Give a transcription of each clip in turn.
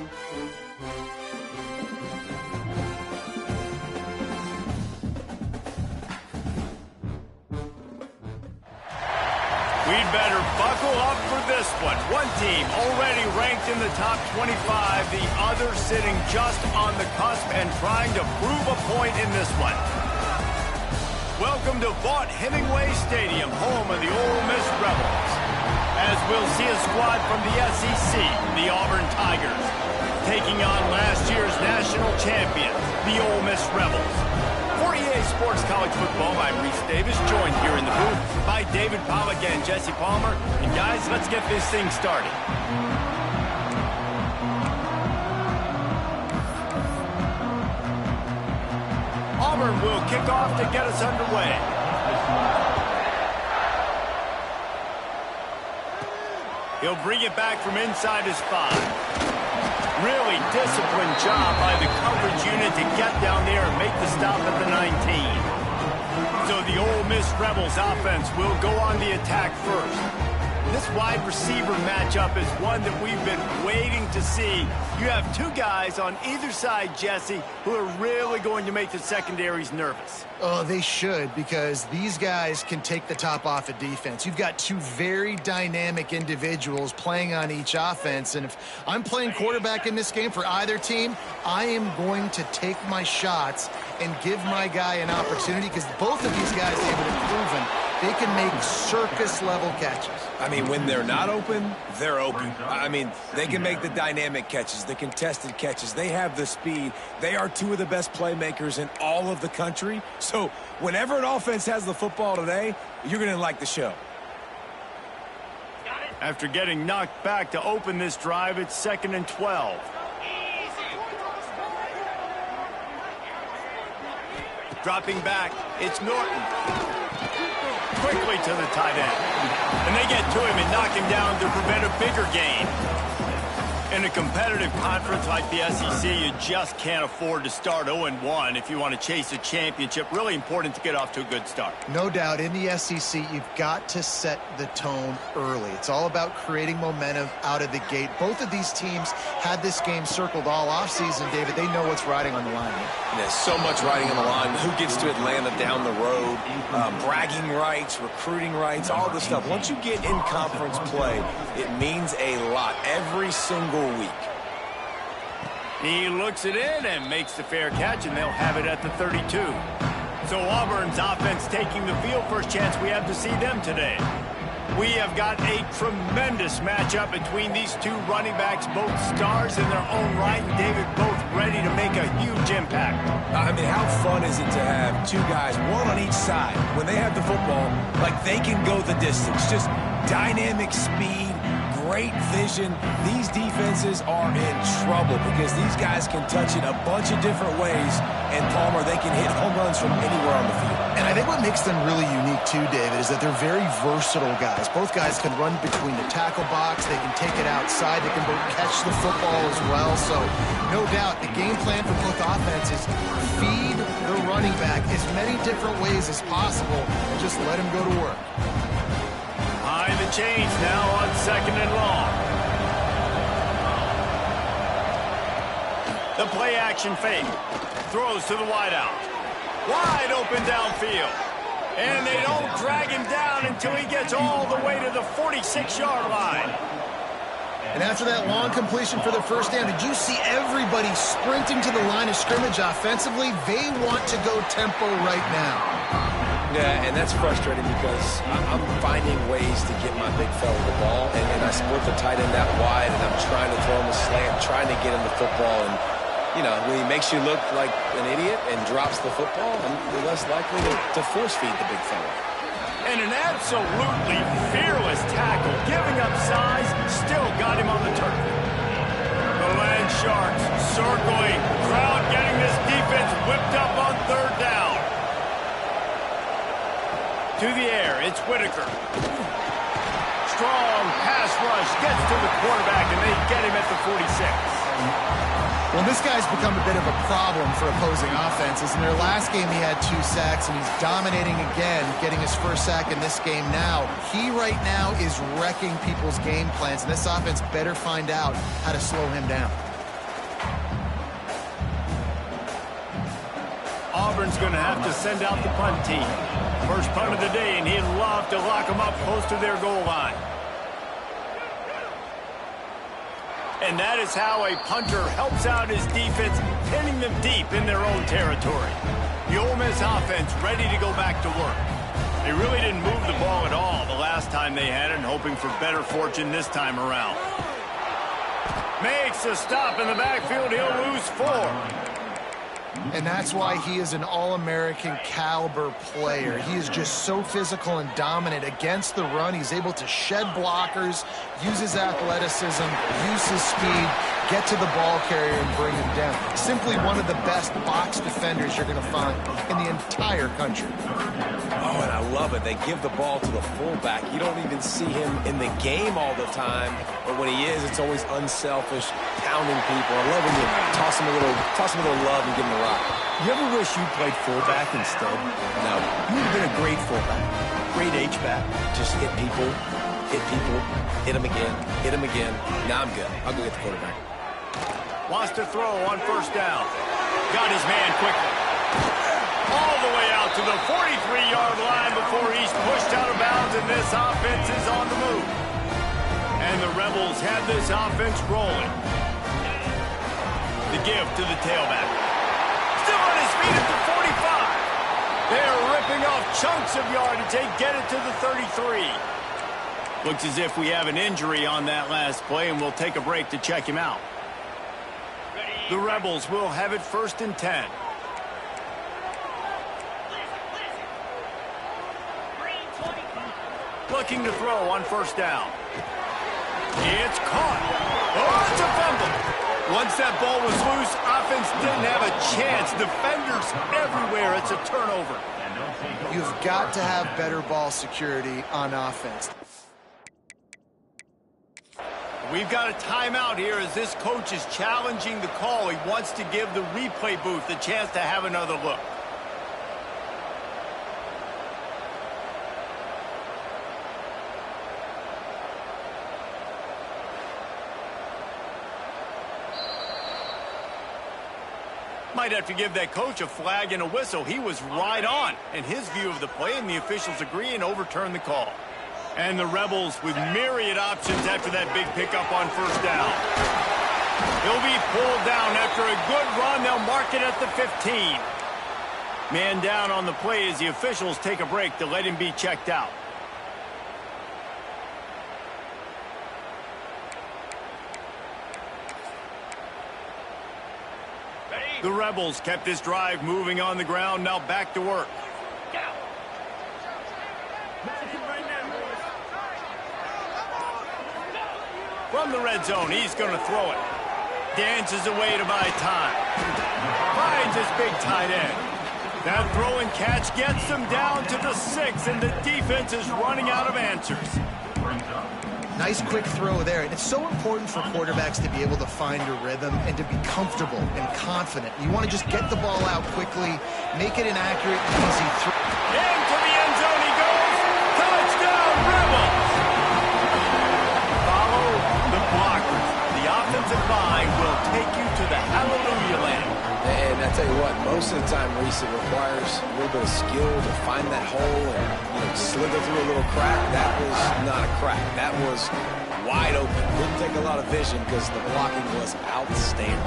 We'd better buckle up for this one. One team already ranked in the top 25, the other sitting just on the cusp and trying to prove a point in this one. Welcome to Vaught-Hemingway Stadium, home of the Ole Miss Rebels. As we'll see a squad from the SEC, the Auburn Tigers, taking on last year's national champions, the Ole Miss Rebels. For EA Sports College Football, I'm Reese Davis, joined here in the booth by David Pollack and Jesse Palmer. And guys, let's get this thing started. Auburn will kick off to get us underway. He'll bring it back from inside his 5. Really disciplined job by the coverage unit to get down there and make the stop at the 19. So the Ole Miss Rebels offense will go on the attack first. This wide receiver matchup is one that we've been waiting to see. You have two guys on either side, Jesse, who are really going to make the secondaries nervous. Oh, they should, because these guys can take the top off of defense. You've got two very dynamic individuals playing on each offense, and if I'm playing quarterback in this game for either team, I am going to take my shots and give my guy an opportunity, because both of these guys, David, have proven they can make circus-level catches. I mean, when they're not open, they're open. I mean, they can make the dynamic catches, the contested catches. They have the speed. They are two of the best playmakers in all of the country. So whenever an offense has the football today, you're going to like the show. After getting knocked back to open this drive, it's 2nd and 12. Dropping back, it's Norton. Quickly to the tight end. And they get to him and knock him down to prevent a bigger gain. In a competitive conference like the SEC, you just can't afford to start 0-1 if you want to chase a championship. Really important to get off to a good start. No doubt, in the SEC, you've got to set the tone early. It's all about creating momentum out of the gate. Both of these teams had this game circled all offseason, David. They know what's riding on the line. There's so much riding on the line. Who gets to Atlanta down the road? Bragging rights, recruiting rights, all this stuff. Once you get in conference play, it means a lot every single week. He looks it in and makes the fair catch, and they'll have it at the 32. So Auburn's offense taking the field. First chance we have to see them today. We have got a tremendous matchup between these two running backs, both stars in their own right, and David, both ready to make a huge impact. I mean, how fun is it to have two guys, one on each side, when they have the football, like they can go the distance. Just dynamic speed, great vision. These defenses are in trouble because these guys can touch it a bunch of different ways, and Palmer, they can hit home runs from anywhere on the field. And I think what makes them really unique too, David, is that they're very versatile guys. Both guys can run between the tackle box. They can take it outside. They can both catch the football as well. So no doubt the game plan for both offenses, feed the running back as many different ways as possible and just let him go to work. Behind the chains now on 2nd and long. The play action fake. Throws to the wideout. Wide open downfield. And they don't drag him down until he gets all the way to the 46-yard line. And after that long completion for the first down, did you see everybody sprinting to the line of scrimmage offensively? They want to go tempo right now. Yeah, and that's frustrating because I'm finding ways to get my big fella the ball, and I split the tight end that wide, and I'm trying to throw him a slant, trying to get him the football, and you know, when he makes you look like an idiot and drops the football, you're less likely to force feed the big fella. And an absolutely fearless tackle, giving up size, still got him on the turf. The Land Sharks circling, crowd getting this defense whipped up on 3rd down. To the air, it's Whitaker. Strong pass rush, gets to the quarterback, and they get him at the 46. Well, this guy's become a bit of a problem for opposing offenses. In their last game, he had 2 sacks, and he's dominating again, getting his first sack in this game now. He right now is wrecking people's game plans, and this offense better find out how to slow him down. Auburn's going to have to send out the punt team. First punt of the day, and he'd love to lock them up close to their goal line. And that is how a punter helps out his defense, pinning them deep in their own territory. The Ole Miss offense ready to go back to work. They really didn't move the ball at all the last time they had it, and hoping for better fortune this time around. Makes a stop in the backfield. He'll lose 4. And that's why he is an All-American caliber player. He is just so physical and dominant against the run. He's able to shed blockers, use his athleticism, use his speed, get to the ball carrier and bring him down. Simply one of the best box defenders you're going to find in the entire country. Oh, and I love it. They give the ball to the fullback. You don't even see him in the game all the time, but when he is, it's always unselfish, pounding people. I love when you toss him a little love and give him a rock. You ever wish you played fullback instead? No. You would have been a great fullback. Great H-back. Just hit people, hit them again. Now I'm good. I'll go get the quarterback. Wants to throw on first down. Got his man quickly. All the way out to the 43-yard line before he's pushed out of bounds, and this offense is on the move. And the Rebels have this offense rolling. The give to the tailback. Still on his feet at the 45. They're ripping off chunks of yardage. They get it to the 33. Looks as if we have an injury on that last play, and we'll take a break to check him out. The Rebels will have it 1st and 10. Looking to throw on first down. It's caught. Oh, it's a fumble. Once that ball was loose, offense didn't have a chance. Defenders everywhere. It's a turnover. You've got to have better ball security on offense. We've got a timeout here as this coach is challenging the call. He wants to give the replay booth a chance to have another look. Might have to give that coach a flag and a whistle. He was right on in his view of the play, and the officials agree and overturn the call. And the Rebels with myriad options after that big pickup on first down. He'll be pulled down after a good run. They'll mark it at the 15. Man down on the play as the officials take a break to let him be checked out. The Rebels kept this drive moving on the ground. Now back to work. From the red zone, he's going to throw it. Dances away to buy time. Finds his big tight end. That throw and catch gets them down to the 6, and the defense is running out of answers. Nice quick throw there. And it's so important for quarterbacks to be able to find a rhythm and to be comfortable and confident. You want to just get the ball out quickly, make it an accurate, easy throw. Into the end zone he goes. Touchdown, Rebels! Follow the blockers. The offensive line will take you to the hallelujah land. And I tell you what, most of the time, Reese, it requires a little bit of skill to find that hole and slither through a little crack. That was not a crack. That was wide open. Didn't take a lot of vision because the blocking was outstanding.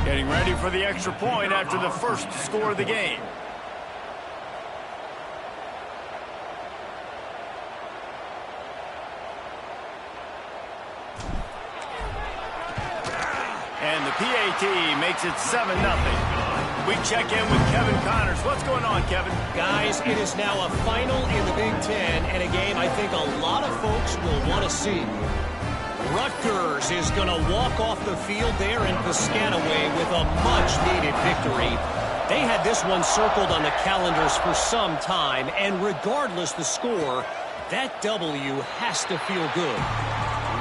Getting ready for the extra point after the first score of the game. And the PAT makes it 7-0. We check in with Kevin Connors. What's going on, Kevin? Guys, it is now a final in the Big Ten, and a game I think a lot of folks will want to see. Rutgers is going to walk off the field there in Piscataway with a much-needed victory. They had this one circled on the calendars for some time, and regardless the score, that W has to feel good.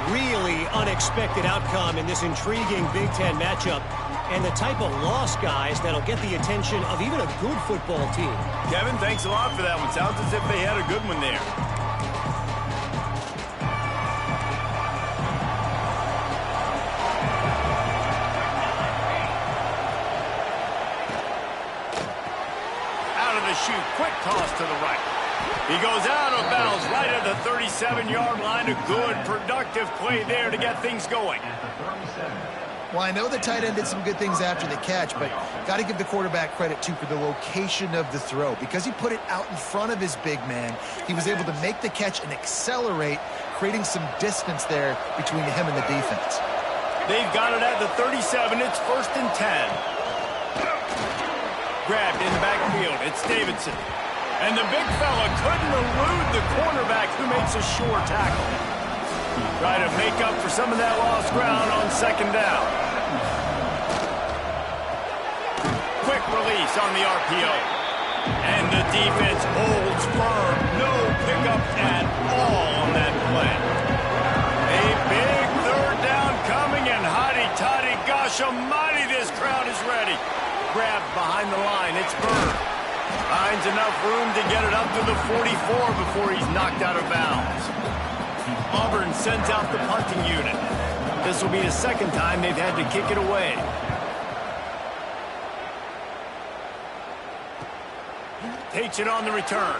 Really unexpected outcome in this intriguing Big Ten matchup, and the type of loss, guys, that'll get the attention of even a good football team. Kevin, thanks a lot for that one. Sounds as if they had a good one there. to shoot. Quick toss to the right. He goes out of bounds right at the 37-yard line. A good, productive play there to get things going. Well, I know the tight end did some good things after the catch, but got to give the quarterback credit, too, for the location of the throw. Because he put it out in front of his big man, he was able to make the catch and accelerate, creating some distance there between him and the defense. They've got it at the 37. It's 1st and 10. Grabbed in the backfield. It's Davidson. And the big fella couldn't elude the cornerback who makes a sure tackle. Try to make up for some of that lost ground on 2nd down. Quick release on the RPO. And the defense holds firm. No pickup at all on that play. A big 3rd down coming, and hotty-toddy, gosh almighty, this crowd is ready. Grabbed behind the line. It's Bird. Finds enough room to get it up to the 44 before he's knocked out of bounds. Auburn sends out the punting unit. This will be the 2nd time they've had to kick it away. Takes it on the return.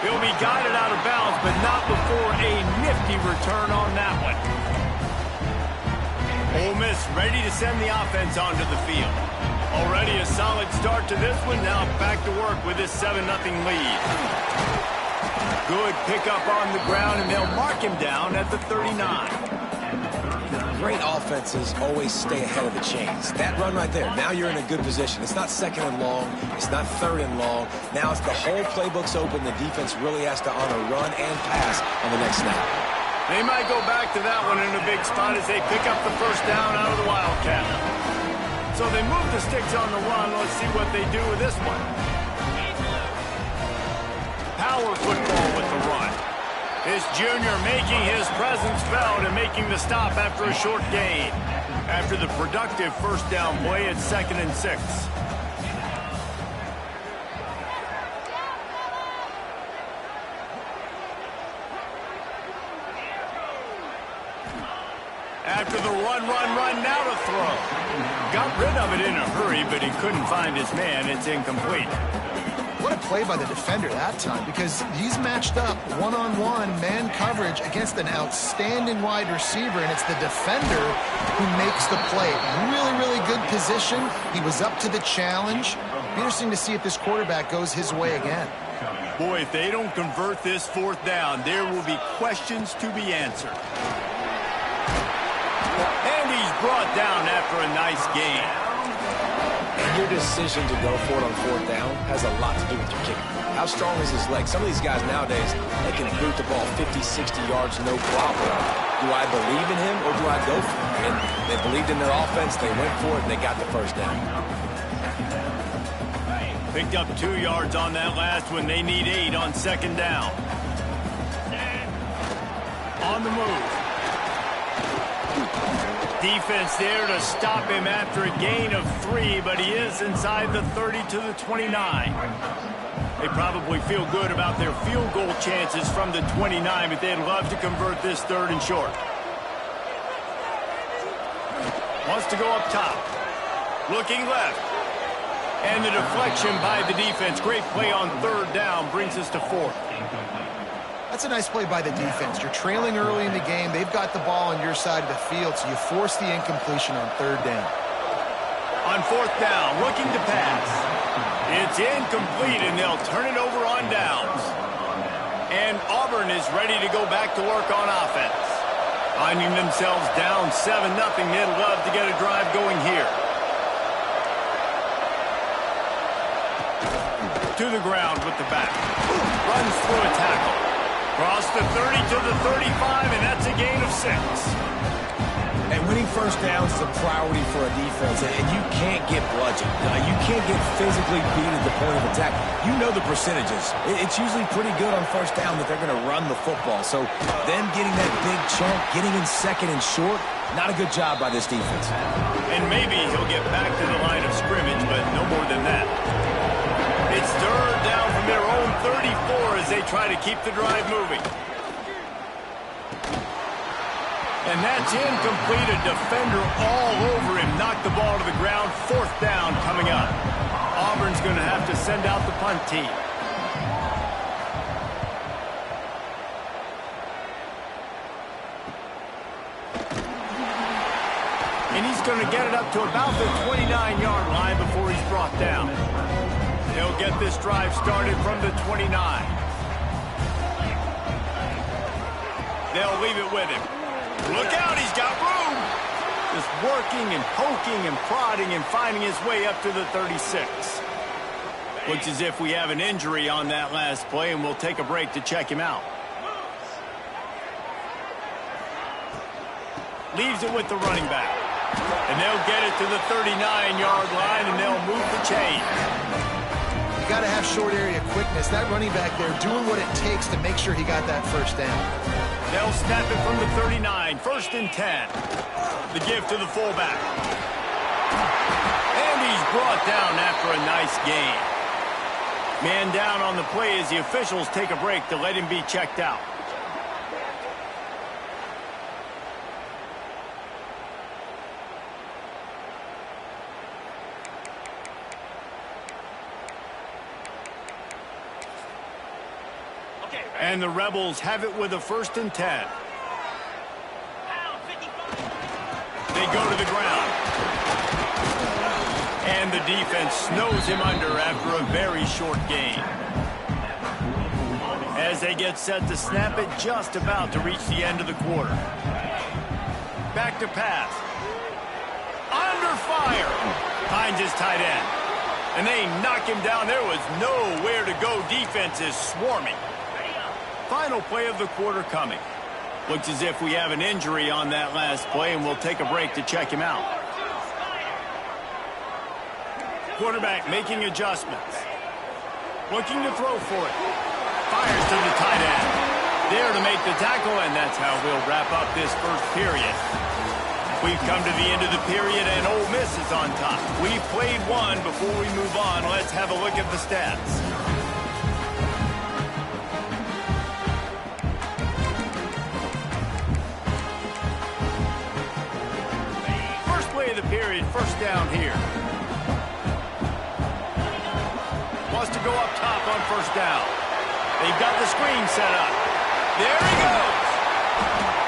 He'll be guided out of bounds, but not before a nifty return on that one. Ole Miss ready to send the offense onto the field. Already a solid start to this one. Now back to work with this 7-0 lead. Good pickup on the ground, and they'll mark him down at the 39. Great offenses always stay ahead of the chains. That run right there, now you're in a good position. It's not 2nd and long. It's not 3rd and long. Now it's the whole playbook's open. The defense really has to honor run and pass on the next snap. They might go back to that one in a big spot as they pick up the 1st down out of the Wildcat. So they move the sticks on the run. Let's see what they do with this one. Power football with the run. This junior making his presence felt and making the stop after a short gain. After the productive 1st down play, it's 2nd and 6. After the run, now to throw. Got rid of it in a hurry, but he couldn't find his man. It's incomplete. What a play by the defender that time, because he's matched up one-on-one man coverage against an outstanding wide receiver, and it's the defender who makes the play. Really, really good position. He was up to the challenge. Be interesting to see if this quarterback goes his way again. Boy, if they don't convert this 4th down, there will be questions to be answered. And he's brought down after a nice gain. And your decision to go for it on 4th down has a lot to do with your kicker. How strong is his leg? Some of these guys nowadays, they can boot the ball 50, 60 yards, no problem. Do I believe in him or do I go for it? And they believed in their offense, they went for it, and they got the 1st down. Picked up 2 yards on that last one. They need 8 on 2nd down. On the move. Defense there to stop him after a gain of 3, but he is inside the 30 to the 29. They probably feel good about their field goal chances from the 29, but they'd love to convert this 3rd and short. Wants to go up top. Looking left. And the deflection by the defense. Great play on 3rd down brings us to 4th. That's a nice play by the defense. You're trailing early in the game. They've got the ball on your side of the field, so you force the incompletion on 3rd down. On 4th down, looking to pass. It's incomplete, and they'll turn it over on downs. And Auburn is ready to go back to work on offense. Finding themselves down 7-0, they'd love to get a drive going here. To the ground with the back. Runs through a tackle. Across the 30 to the 35, and that's a gain of 6. And winning 1st downs is a priority for a defense, and you can't get bludgeoned. You can't get physically beat at the point of attack. You know the percentages. It's usually pretty good on 1st down that they're going to run the football. So them getting that big chunk, getting in 2nd and short, not a good job by this defense. And maybe he'll get back to the line of scrimmage, but no more than that. It's 3rd down from their own 34 as they try to keep the drive moving. And that's incomplete. A defender all over him. Knocked the ball to the ground. 4th down coming up. Auburn's going to have to send out the punt team. And he's going to get it up to about the 29-yard line before he's brought down. He'll get this drive started from the 29. They'll leave it with him. Look out, he's got room. Just working and poking and prodding and finding his way up to the 36. Looks as if we have an injury on that last play, and we'll take a break to check him out. Leaves it with the running back. And they'll get it to the 39-yard line, and they'll move the chain. You got to have short area quickness. That running back there doing what it takes to make sure he got that first down. They'll snap it from the 39. 1st and 10. The give to the fullback. And he's brought down after a nice gain. Man down on the play as the officials take a break to let him be checked out. And the Rebels have it with a 1st and 10. They go to the ground. And the defense snows him under after a very short gain. As they get set to snap it, just about to reach the end of the quarter. Back to pass. Under fire. Finds his tight end. And they knock him down. There was nowhere to go. Defense is swarming. Final play of the quarter coming. Looks as if we have an injury on that last play, and we'll take a break to check him out. Quarterback making adjustments. Looking to throw for it. Fires to the tight end. There to make the tackle, and that's how we'll wrap up this first period. We've come to the end of the period, and Ole Miss is on top. We've played one. Before we move on, let's have a look at the stats. The period, 1st down here. Wants to go up top on 1st down. They've got the screen set up. There he goes.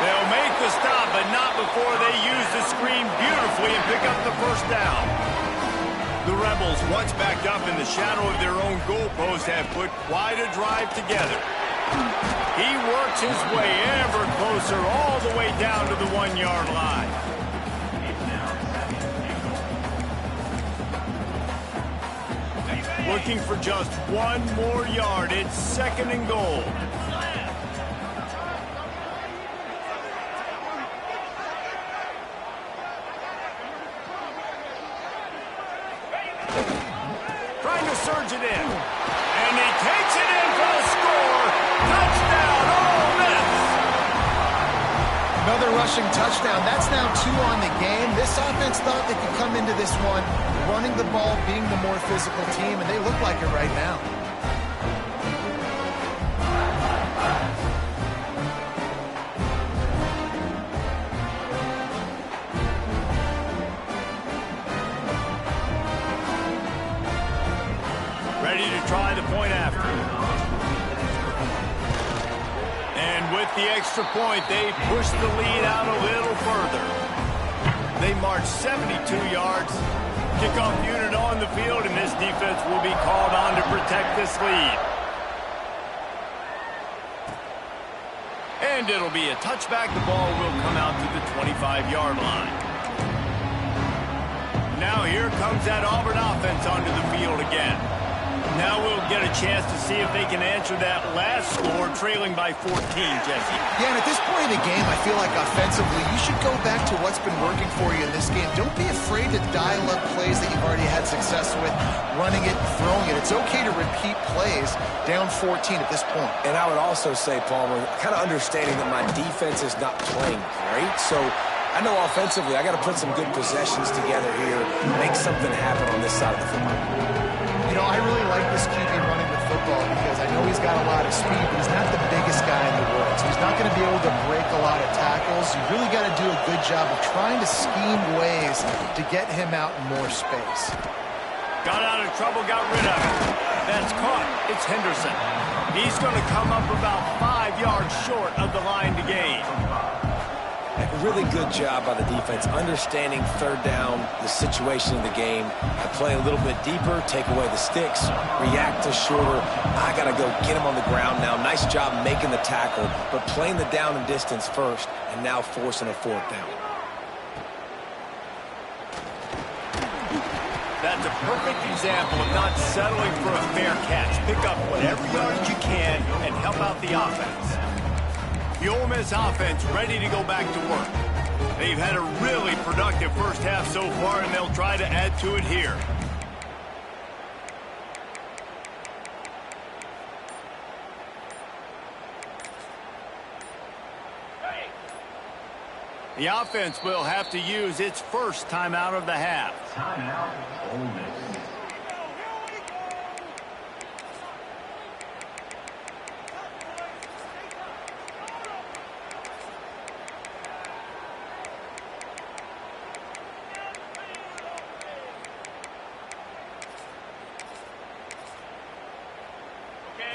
They'll make the stop, but not before they use the screen beautifully and pick up the 1st down. The Rebels, once backed up in the shadow of their own goalpost, have put quite a drive together. He works his way ever closer all the way down to the 1-yard line. Looking for just one more yard. It's 2nd and goal. Trying to surge it in. And he takes it in for the score. Touchdown, Ole Miss. Another rushing touchdown. That's now 2 on the game. This offense thought they could come into this one running the ball, being the more physical team, and they look like it right now. Ready to try the point after. And with the extra point, they push the lead out a little further. They march 72 yards. Kickoff unit on the field, and this defense will be called on to protect this lead. And it'll be a touchback. The ball will come out to the 25-yard line. Now here comes that Auburn offense onto the field again. Now we'll get a chance to see if they can answer that last score, trailing by 14, Jesse. Yeah, and at this point in the game, I feel like offensively, you should go back to what's been working for you in this game. Don't be afraid to dial up plays that you've already had success with, running it, throwing it. It's okay to repeat plays down 14 at this point. And I would also say, Palmer, kind of understanding that my defense is not playing great, so I know offensively I got to put some good possessions together here, make something happen on this side of the football. You know, I really like this QB running with football. football because I know he's got a lot of speed, but he's not the biggest guy in the world. So he's not going to be able to break a lot of tackles. You really got to do a good job of trying to scheme ways to get him out in more space. Got out of trouble, got rid of it. That's caught. It's Henderson. He's going to come up about 5 yards short of the line to gain. A really good job by the defense, understanding third down, the situation of the game. I play a little bit deeper, take away the sticks, react to shorter. I got to go get him on the ground now. Nice job making the tackle, but playing the down and distance first, and now forcing a fourth down. That's a perfect example of not settling for a fair catch. Pick up whatever yardage you can and help out the offense. The Ole Miss offense ready to go back to work. They've had a really productive first half so far, and they'll try to add to it here. The offense will have to use its first timeout of the half. Timeout, Ole Miss.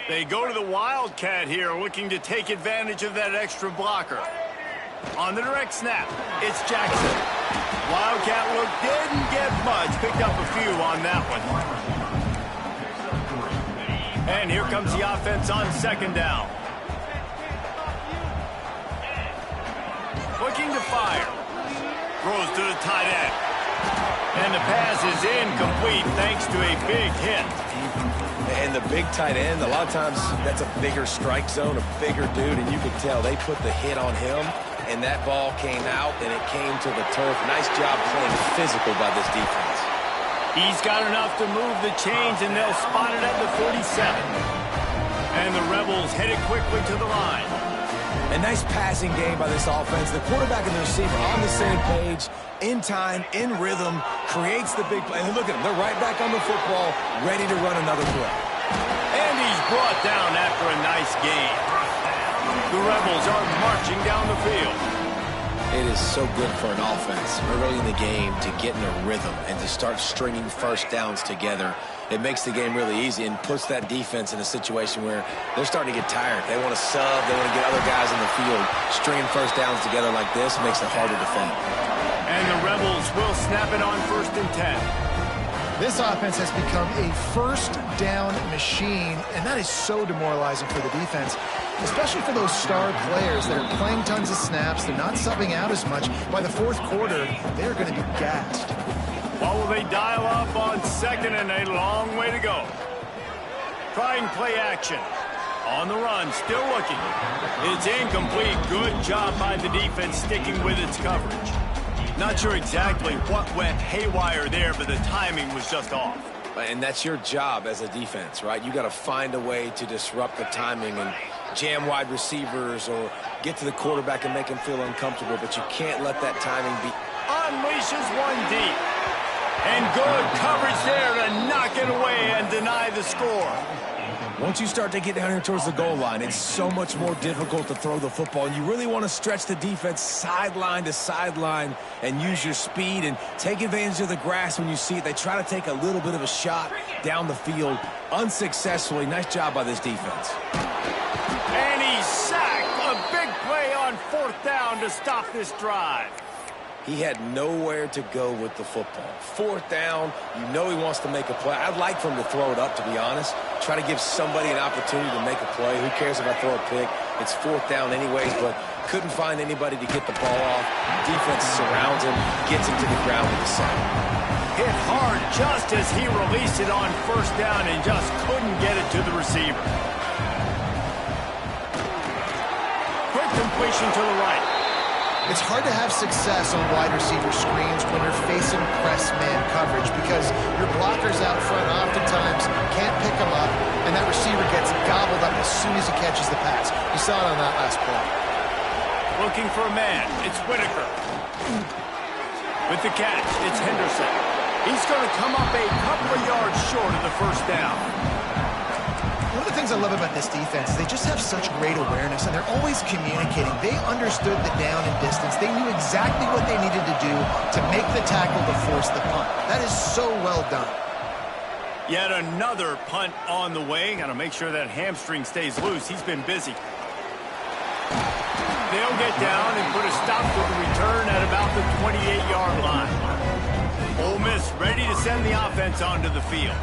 They go to the Wildcat here, looking to take advantage of that extra blocker. On the direct snap, it's Jackson. Wildcat look didn't get much, picked up a few on that one. And here comes the offense on second down. Looking to fire. Throws to the tight end. And the pass is incomplete thanks to a big hit. And the big tight end, a lot of times that's a bigger strike zone, a bigger dude, and you can tell they put the hit on him, and that ball came out, and it came to the turf. Nice job playing physical by this defense. He's got enough to move the chains, and they'll spot it at the 47. And the Rebels headed quickly to the line. A nice passing game by this offense. The quarterback and the receiver on the same page, in time, in rhythm, creates the big play. And look at them. They're right back on the football, ready to run another play. And he's brought down after a nice gain. The Rebels are marching down the field. It is so good for an offense early in the game to get in a rhythm and to start stringing first downs together. It makes the game really easy and puts that defense in a situation where they're starting to get tired. They want to sub. They want to get other guys in the field. Stringing first downs together like this makes it harder to defend. And the Rebels will snap it on 1st and 10. This offense has become a first down machine, and that is so demoralizing for the defense, especially for those star players that are playing tons of snaps. They're not subbing out as much. By the fourth quarter, they're going to be gassed. What will they dial up on second and a long way to go? Trying play action. On the run, still looking. It's incomplete. Good job by the defense sticking with its coverage. Not sure exactly what went haywire there, but the timing was just off. And that's your job as a defense, right? You got to find a way to disrupt the timing and jam wide receivers or get to the quarterback and make him feel uncomfortable, but you can't let that timing be. Unleashes one deep. And good coverage there to knock it away and deny the score. Once you start to get down here towards the goal line, it's so much more difficult to throw the football, and you really want to stretch the defense sideline to sideline and use your speed and take advantage of the grass when you see it. They try to take a little bit of a shot down the field unsuccessfully. Nice job by this defense. And he's sacked. A big play on 4th down to stop this drive. He had nowhere to go with the football. 4th down, you know he wants to make a play. I'd like for him to throw it up, to be honest. Try to give somebody an opportunity to make a play. Who cares if I throw a pick? It's 4th down anyways, but couldn't find anybody to get the ball off. Defense surrounds him, gets him to the ground with the sack. Hit hard just as he released it on 1st down and just couldn't get it to the receiver. Quick completion to the right. It's hard to have success on wide receiver screens when you're facing press man coverage because your blockers out front oftentimes can't pick them up, and that receiver gets gobbled up as soon as he catches the pass. You saw it on that last play. Looking for a man. It's Whitaker. With the catch, it's Henderson. He's going to come up a couple of yards short of the 1st down. things I love about this defense is they just have such great awareness, and they're always communicating. They understood the down and distance. They knew exactly what they needed to do to make the tackle to force the punt. That is so well done. Yet another punt on the way. Got to make sure that hamstring stays loose. He's been busy. They'll get down and put a stop to the return at about the 28-yard line. Ole Miss ready to send the offense onto the field.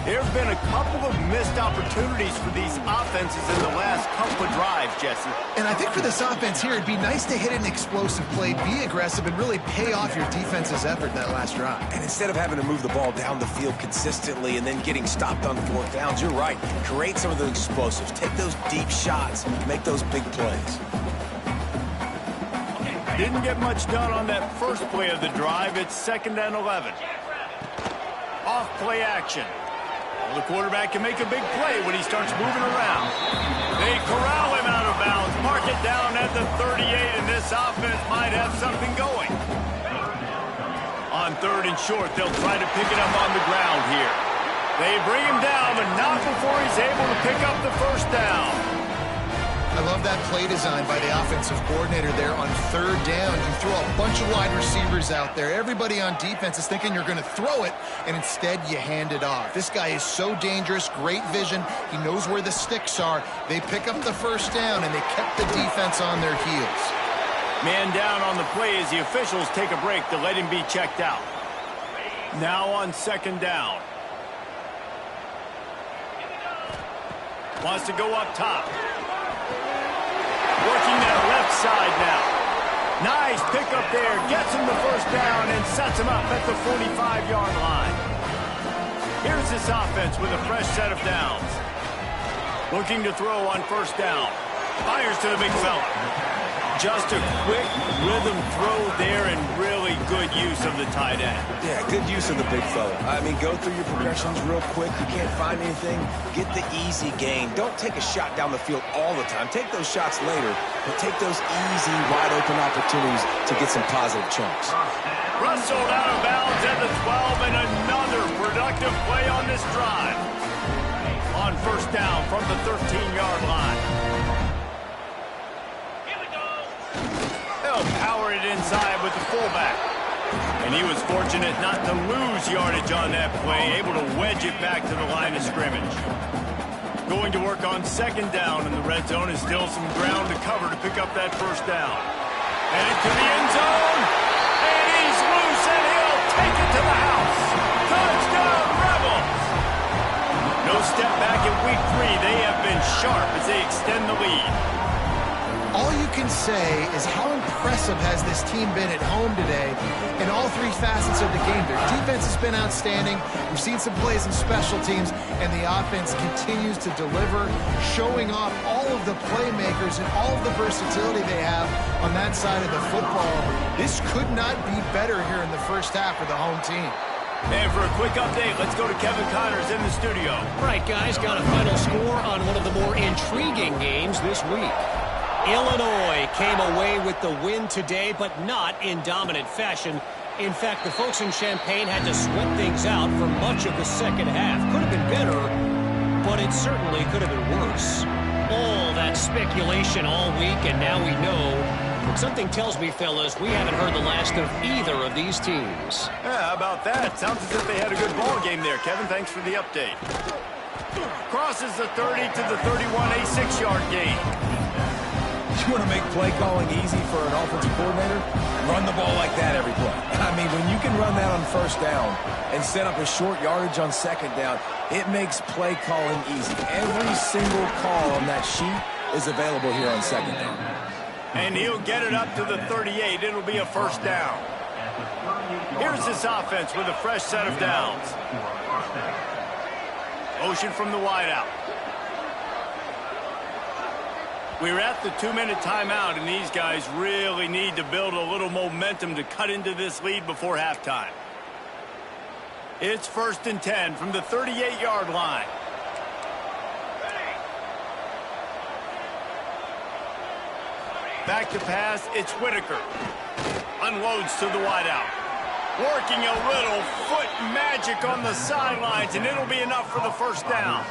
There have been a couple of missed opportunities for these offenses in the last couple of drives, Jesse. And I think for this offense here, it'd be nice to hit an explosive play, be aggressive, and really pay off your defense's effort that last drive. And instead of having to move the ball down the field consistently and then getting stopped on 4th downs, you're right. Create some of those explosives. Take those deep shots. Make those big plays. Didn't get much done on that first play of the drive. It's 2nd and 11. Off play action. The quarterback can make a big play when he starts moving around. They corral him out of bounds, mark it down at the 38, and this offense might have something going. On 3rd and short, they'll try to pick it up on the ground here. They bring him down, but not before he's able to pick up the first down. I love that play design by the offensive coordinator there on 3rd down. You throw a bunch of wide receivers out there. Everybody on defense is thinking you're going to throw it, and instead you hand it off. This guy is so dangerous, great vision. He knows where the sticks are. They pick up the first down, and they kept the defense on their heels. Man down on the play as the officials take a break to let him be checked out. Now on 2nd down. Wants to go up top. Working that left side now. Nice pickup there. Gets him the first down and sets him up at the 45-yard line. Here's this offense with a fresh set of downs. Looking to throw on 1st down. Fires to the big fella. Just a quick rhythm throw there and really good use of the tight end. Yeah, good use of the big fella. I mean, go through your progressions real quick. You can't find anything. Get the easy gain. Don't take a shot down the field all the time. Take those shots later, but take those easy, wide-open opportunities to get some positive chunks. Rustled out of bounds at the 12, and another productive play on this drive. On 1st down from the 13-yard line. They'll power it inside with the fullback. And he was fortunate not to lose yardage on that play, able to wedge it back to the line of scrimmage. Going to work on 2nd down in the red zone is still some ground to cover to pick up that first down. Headed to the end zone. And he's loose, and he'll take it to the house. Touchdown, Rebels! No step back in week 3. They have been sharp as they extend the lead. All you can say is how impressive has this team been at home today in all 3 facets of the game. Their defense has been outstanding. We've seen some plays in special teams, and the offense continues to deliver, showing off all of the playmakers and all of the versatility they have on that side of the football. This could not be better here in the first half for the home team. And for a quick update, let's go to Kevin Connors in the studio. Right, guys, got a final score on one of the more intriguing games this week. Illinois came away with the win today, but not in dominant fashion. In fact, the folks in Champaign had to sweat things out for much of the second half. Could have been better, but it certainly could have been worse. All that speculation all week, and now we know. But something tells me, fellas, we haven't heard the last of either of these teams. Yeah, how about that? Sounds as if they had a good ball game there, Kevin. Thanks for the update. Crosses the 30 to the 31, a 6-yard gain. You want to make play calling easy for an offensive coordinator? Run the ball like that every play. I mean, when you can run that on 1st down and set up a short yardage on 2nd down, it makes play calling easy. Every single call on that sheet is available here on 2nd down. And he'll get it up to the 38. It'll be a first down. Here's this offense with a fresh set of downs. Motion from the wideout. We're at the 2-minute timeout, and these guys really need to build a little momentum to cut into this lead before halftime. It's 1st and 10 from the 38-yard line. Back to pass, it's Whitaker. Unloads to the wideout. Working a little foot magic on the sidelines, and it'll be enough for the first down.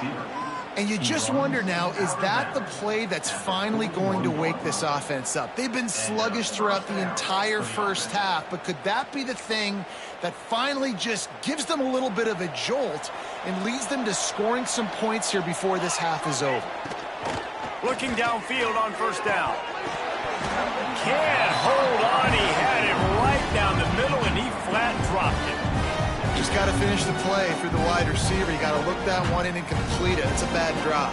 And you just wonder now, is that the play that's finally going to wake this offense up? They've been sluggish throughout the entire first half, but could that be the thing that finally just gives them a little bit of a jolt and leads them to scoring some points here before this half is over? Looking downfield on first down. Can't hold on. He had it right down the middle, and he flat dropped it. Just got to finish the play for the wide receiver. You got to look that one in and complete it. It's a bad drop.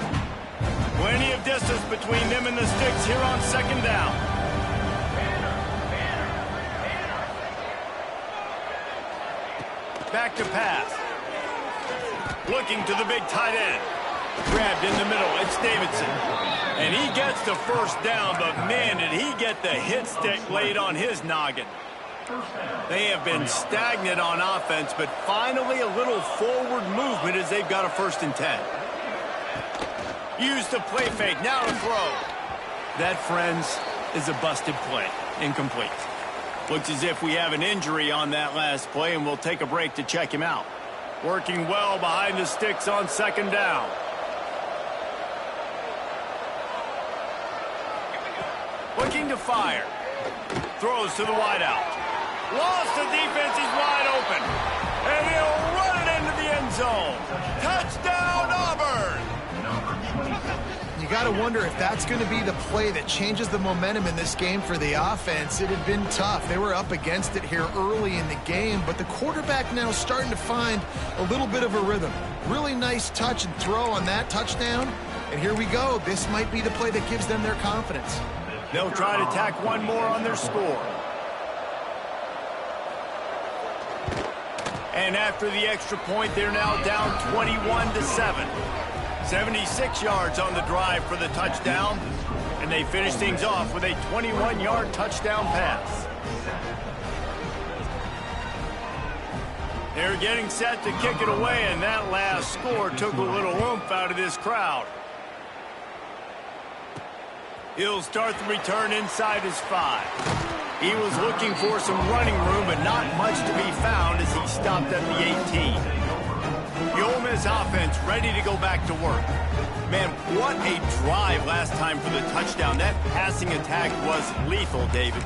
Plenty of distance between them and the sticks here on second down. Back to pass. Looking to the big tight end. Grabbed in the middle. It's Davidson. And he gets the first down, but man, did he get the hit stick laid on his noggin. They have been stagnant on offense, but finally a little forward movement as they've got a 1st and 10. Use the play fake, now to throw. That, friends, is a busted play. Incomplete. Looks as if we have an injury on that last play, and we'll take a break to check him out. Working well behind the sticks on second down. Looking to fire. Throws to the wideout. Lost the defense, he's wide open. And he'll run it into the end zone. Touchdown, Auburn! You got to wonder if that's going to be the play that changes the momentum in this game for the offense. It had been tough. They were up against it here early in the game, but the quarterback now starting to find a little bit of a rhythm. Really nice touch and throw on that touchdown. And here we go. This might be the play that gives them their confidence. They'll try to tack one more on their score. And after the extra point, they're now down 21-7. 76 yards on the drive for the touchdown. And they finish things off with a 21-yard touchdown pass. They're getting set to kick it away, and that last score took a little oomph out of this crowd. He'll start the return inside his 5. He was looking for some running room, but not much to be found as he stopped at the 18. The Ole Miss offense ready to go back to work. Man, what a drive last time for the touchdown. That passing attack was lethal, David.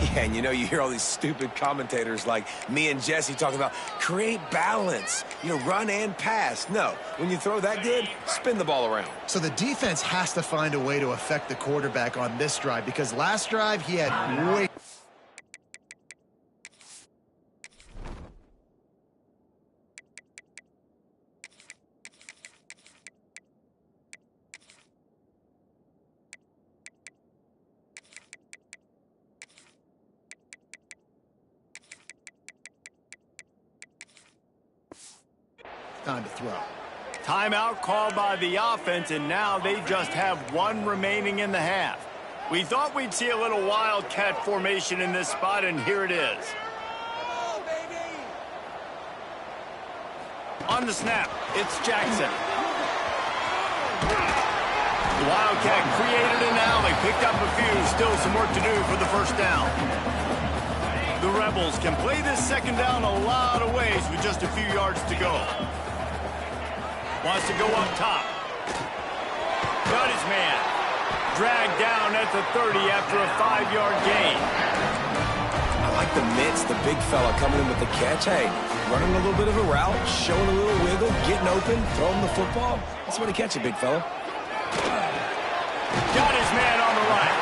Yeah, and you hear all these stupid commentators like me and Jesse talking about create balance, run and pass. No, when you throw that good, spin the ball around. So the defense has to find a way to affect the quarterback on this drive, because last drive he had way... Time to throw. Timeout called by the offense, and now they just have one remaining in the half. We thought we'd see a little wildcat formation in this spot, and here it is. On the snap, it's Jackson. The Wildcat created an alley, picked up a few, still some work to do for the first down. The Rebels can play this second down a lot of ways with just a few yards to go. Wants to go up top. Got his man. Dragged down at the 30 after a 5-yard gain. I like the mitts, the big fella coming in with the catch. Hey, running a little bit of a route, showing a little wiggle, getting open, throwing the football. That's what he catch it, big fella. Got his man on the right.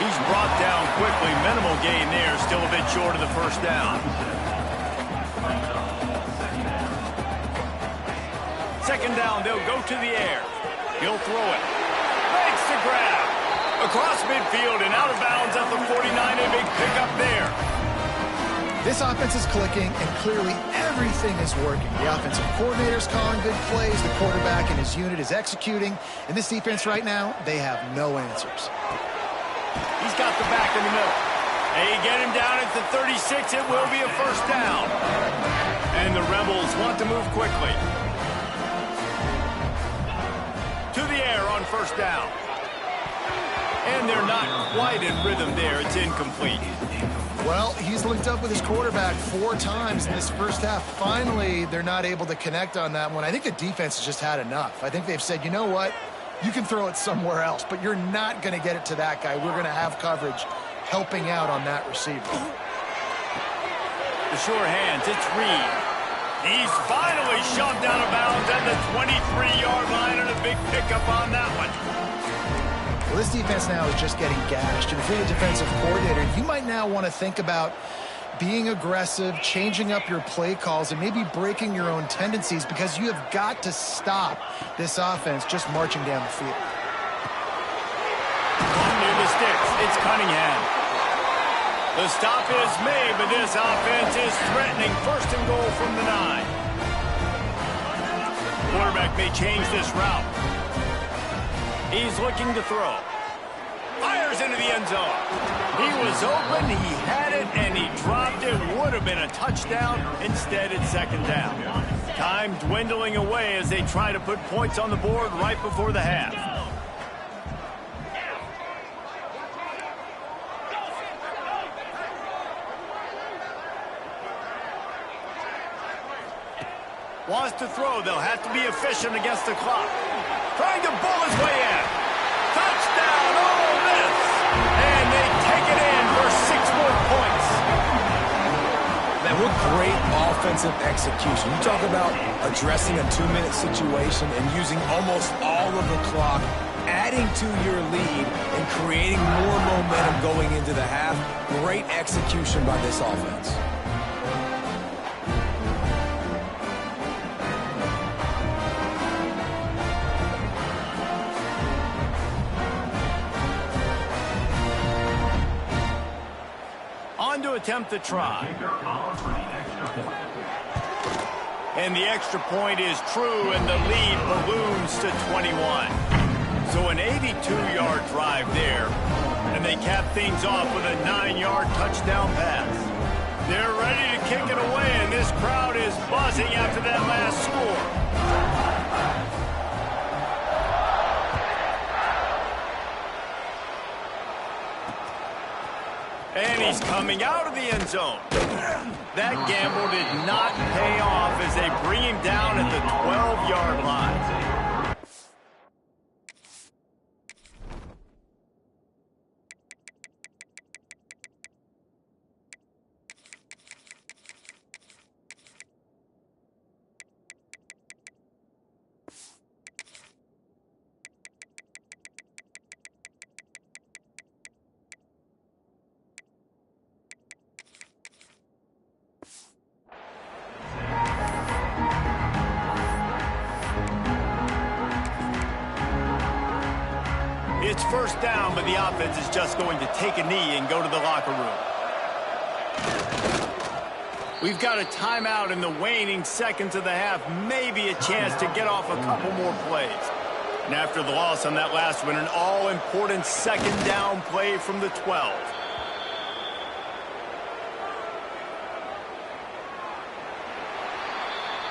He's brought down quickly. Minimal gain there, still a bit short of the first down. Second down, they'll go to the air. He'll throw it. Makes the grab. Across midfield and out of bounds at the 49. A big pickup there. This offense is clicking, and clearly everything is working. The offensive coordinator's calling good plays. The quarterback and his unit is executing. And this defense right now, they have no answers. He's got the back in the middle. They get him down at the 36. It will be a first down. And the Rebels want to move quickly. To the air on first down. And they're not quite in rhythm there. It's incomplete. Well, he's linked up with his quarterback 4 times in this first half. Finally, they're not able to connect on that one. I think the defense has just had enough. I think they've said, you know what? You can throw it somewhere else, but you're not going to get it to that guy. We're going to have coverage helping out on that receiver. The sure hands, it's Reed. He's finally shoved out of bounds at the 23-yard line, and a big pickup on that one. Well, this defense now is just getting gashed. And if you're the defensive coordinator, you might now want to think about being aggressive, changing up your play calls, and maybe breaking your own tendencies, because you have got to stop this offense just marching down the field. Near the sticks, it's Cunningham. The stop is made, but this offense is threatening. First and goal from the 9. Quarterback may change this route. He's looking to throw. Fires into the end zone. He was open, he had it, and he dropped it. Would have been a touchdown. Instead, it's second down. Time dwindling away as they try to put points on the board right before the half. Wants to throw. They'll have to be efficient against the clock. Trying to bull his way in. Touchdown, Ole Miss. And they take it in for 6 more points. Man, what great offensive execution. You talk about addressing a 2-minute situation and using almost all of the clock, adding to your lead and creating more momentum going into the half. Great execution by this offense. To attempt the try. And the extra point is true, and the lead balloons to 21. So an 82-yard drive there, and they cap things off with a 9-yard touchdown pass. They're ready to kick it away, and this crowd is buzzing after that last score. And he's coming out of the end zone. That gamble did not pay off as they bring him down at the 12-yard line. It's first down, but the offense is just going to take a knee and go to the locker room. We've got a timeout in the waning seconds of the half. Maybe a chance to get off a couple more plays. And after the loss on that last one, an all-important second down play from the 12.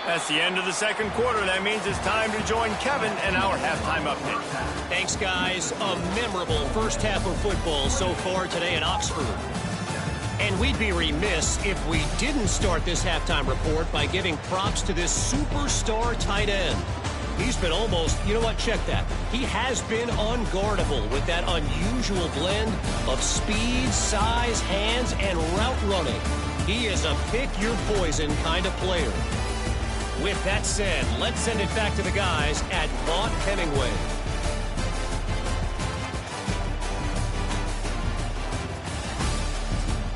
That's the end of the second quarter. That means it's time to join Kevin in our halftime update. Thanks, guys. A memorable first half of football so far today in Oxford. And we'd be remiss if we didn't start this halftime report by giving props to this superstar tight end. He's been almost, you know what, check that. He has been unguardable with that unusual blend of speed, size, hands, and route running. He is a pick-your-poison kind of player. With that said, let's send it back to the guys at Vaught Hemingway.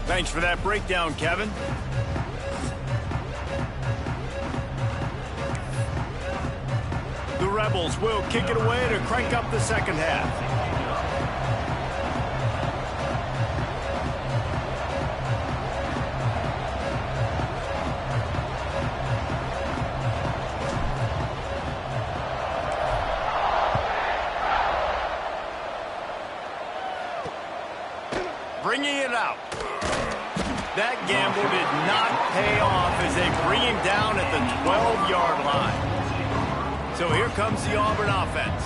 Thanks for that breakdown, Kevin. The Rebels will kick it away to crank up the second half. Bringing it out. That gamble did not pay off as they bring him down at the 12-yard line. So here comes the Auburn offense.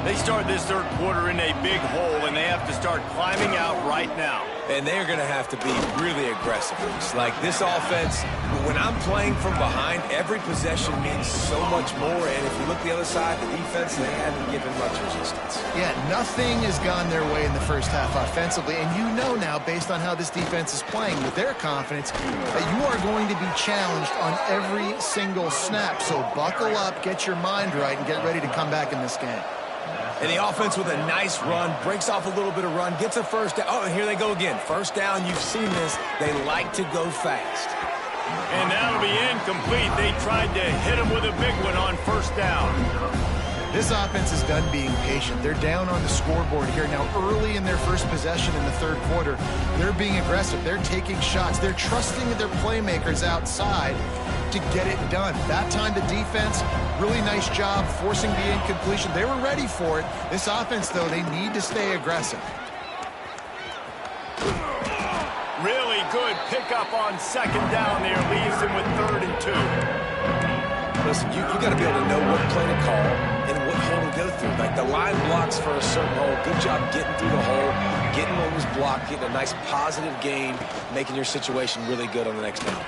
They start this third quarter in a big hole, and they have to start climbing out right now. And they're going to have to be really aggressive. It's like this offense, when I'm playing from behind, every possession means so much more. And if you look the other side, the defense, they haven't given much resistance. Yeah, nothing has gone their way in the first half offensively. And you know now, based on how this defense is playing with their confidence, that you are going to be challenged on every single snap. So buckle up, get your mind right, and get ready to come back in this game. And the offense with a nice run, breaks off a little bit of run, gets a first down. Oh, and here they go again. First down, you've seen this. They like to go fast. And that'll be incomplete. They tried to hit him with a big one on first down. This offense is done being patient. They're down on the scoreboard here. Now, early in their first possession in the third quarter, they're being aggressive. They're taking shots. They're trusting their playmakers outside to get it done. That time, the defense, really nice job forcing the incompletion. They were ready for it. This offense, though, they need to stay aggressive. Really good pickup on second down there. Leaves them with 3rd and 2. Listen, you got to be able to know what play to call and what hole to go through. Like the line blocks for a certain hole. Good job getting through the hole, getting what was blocked, getting a nice positive gain, making your situation really good on the next down.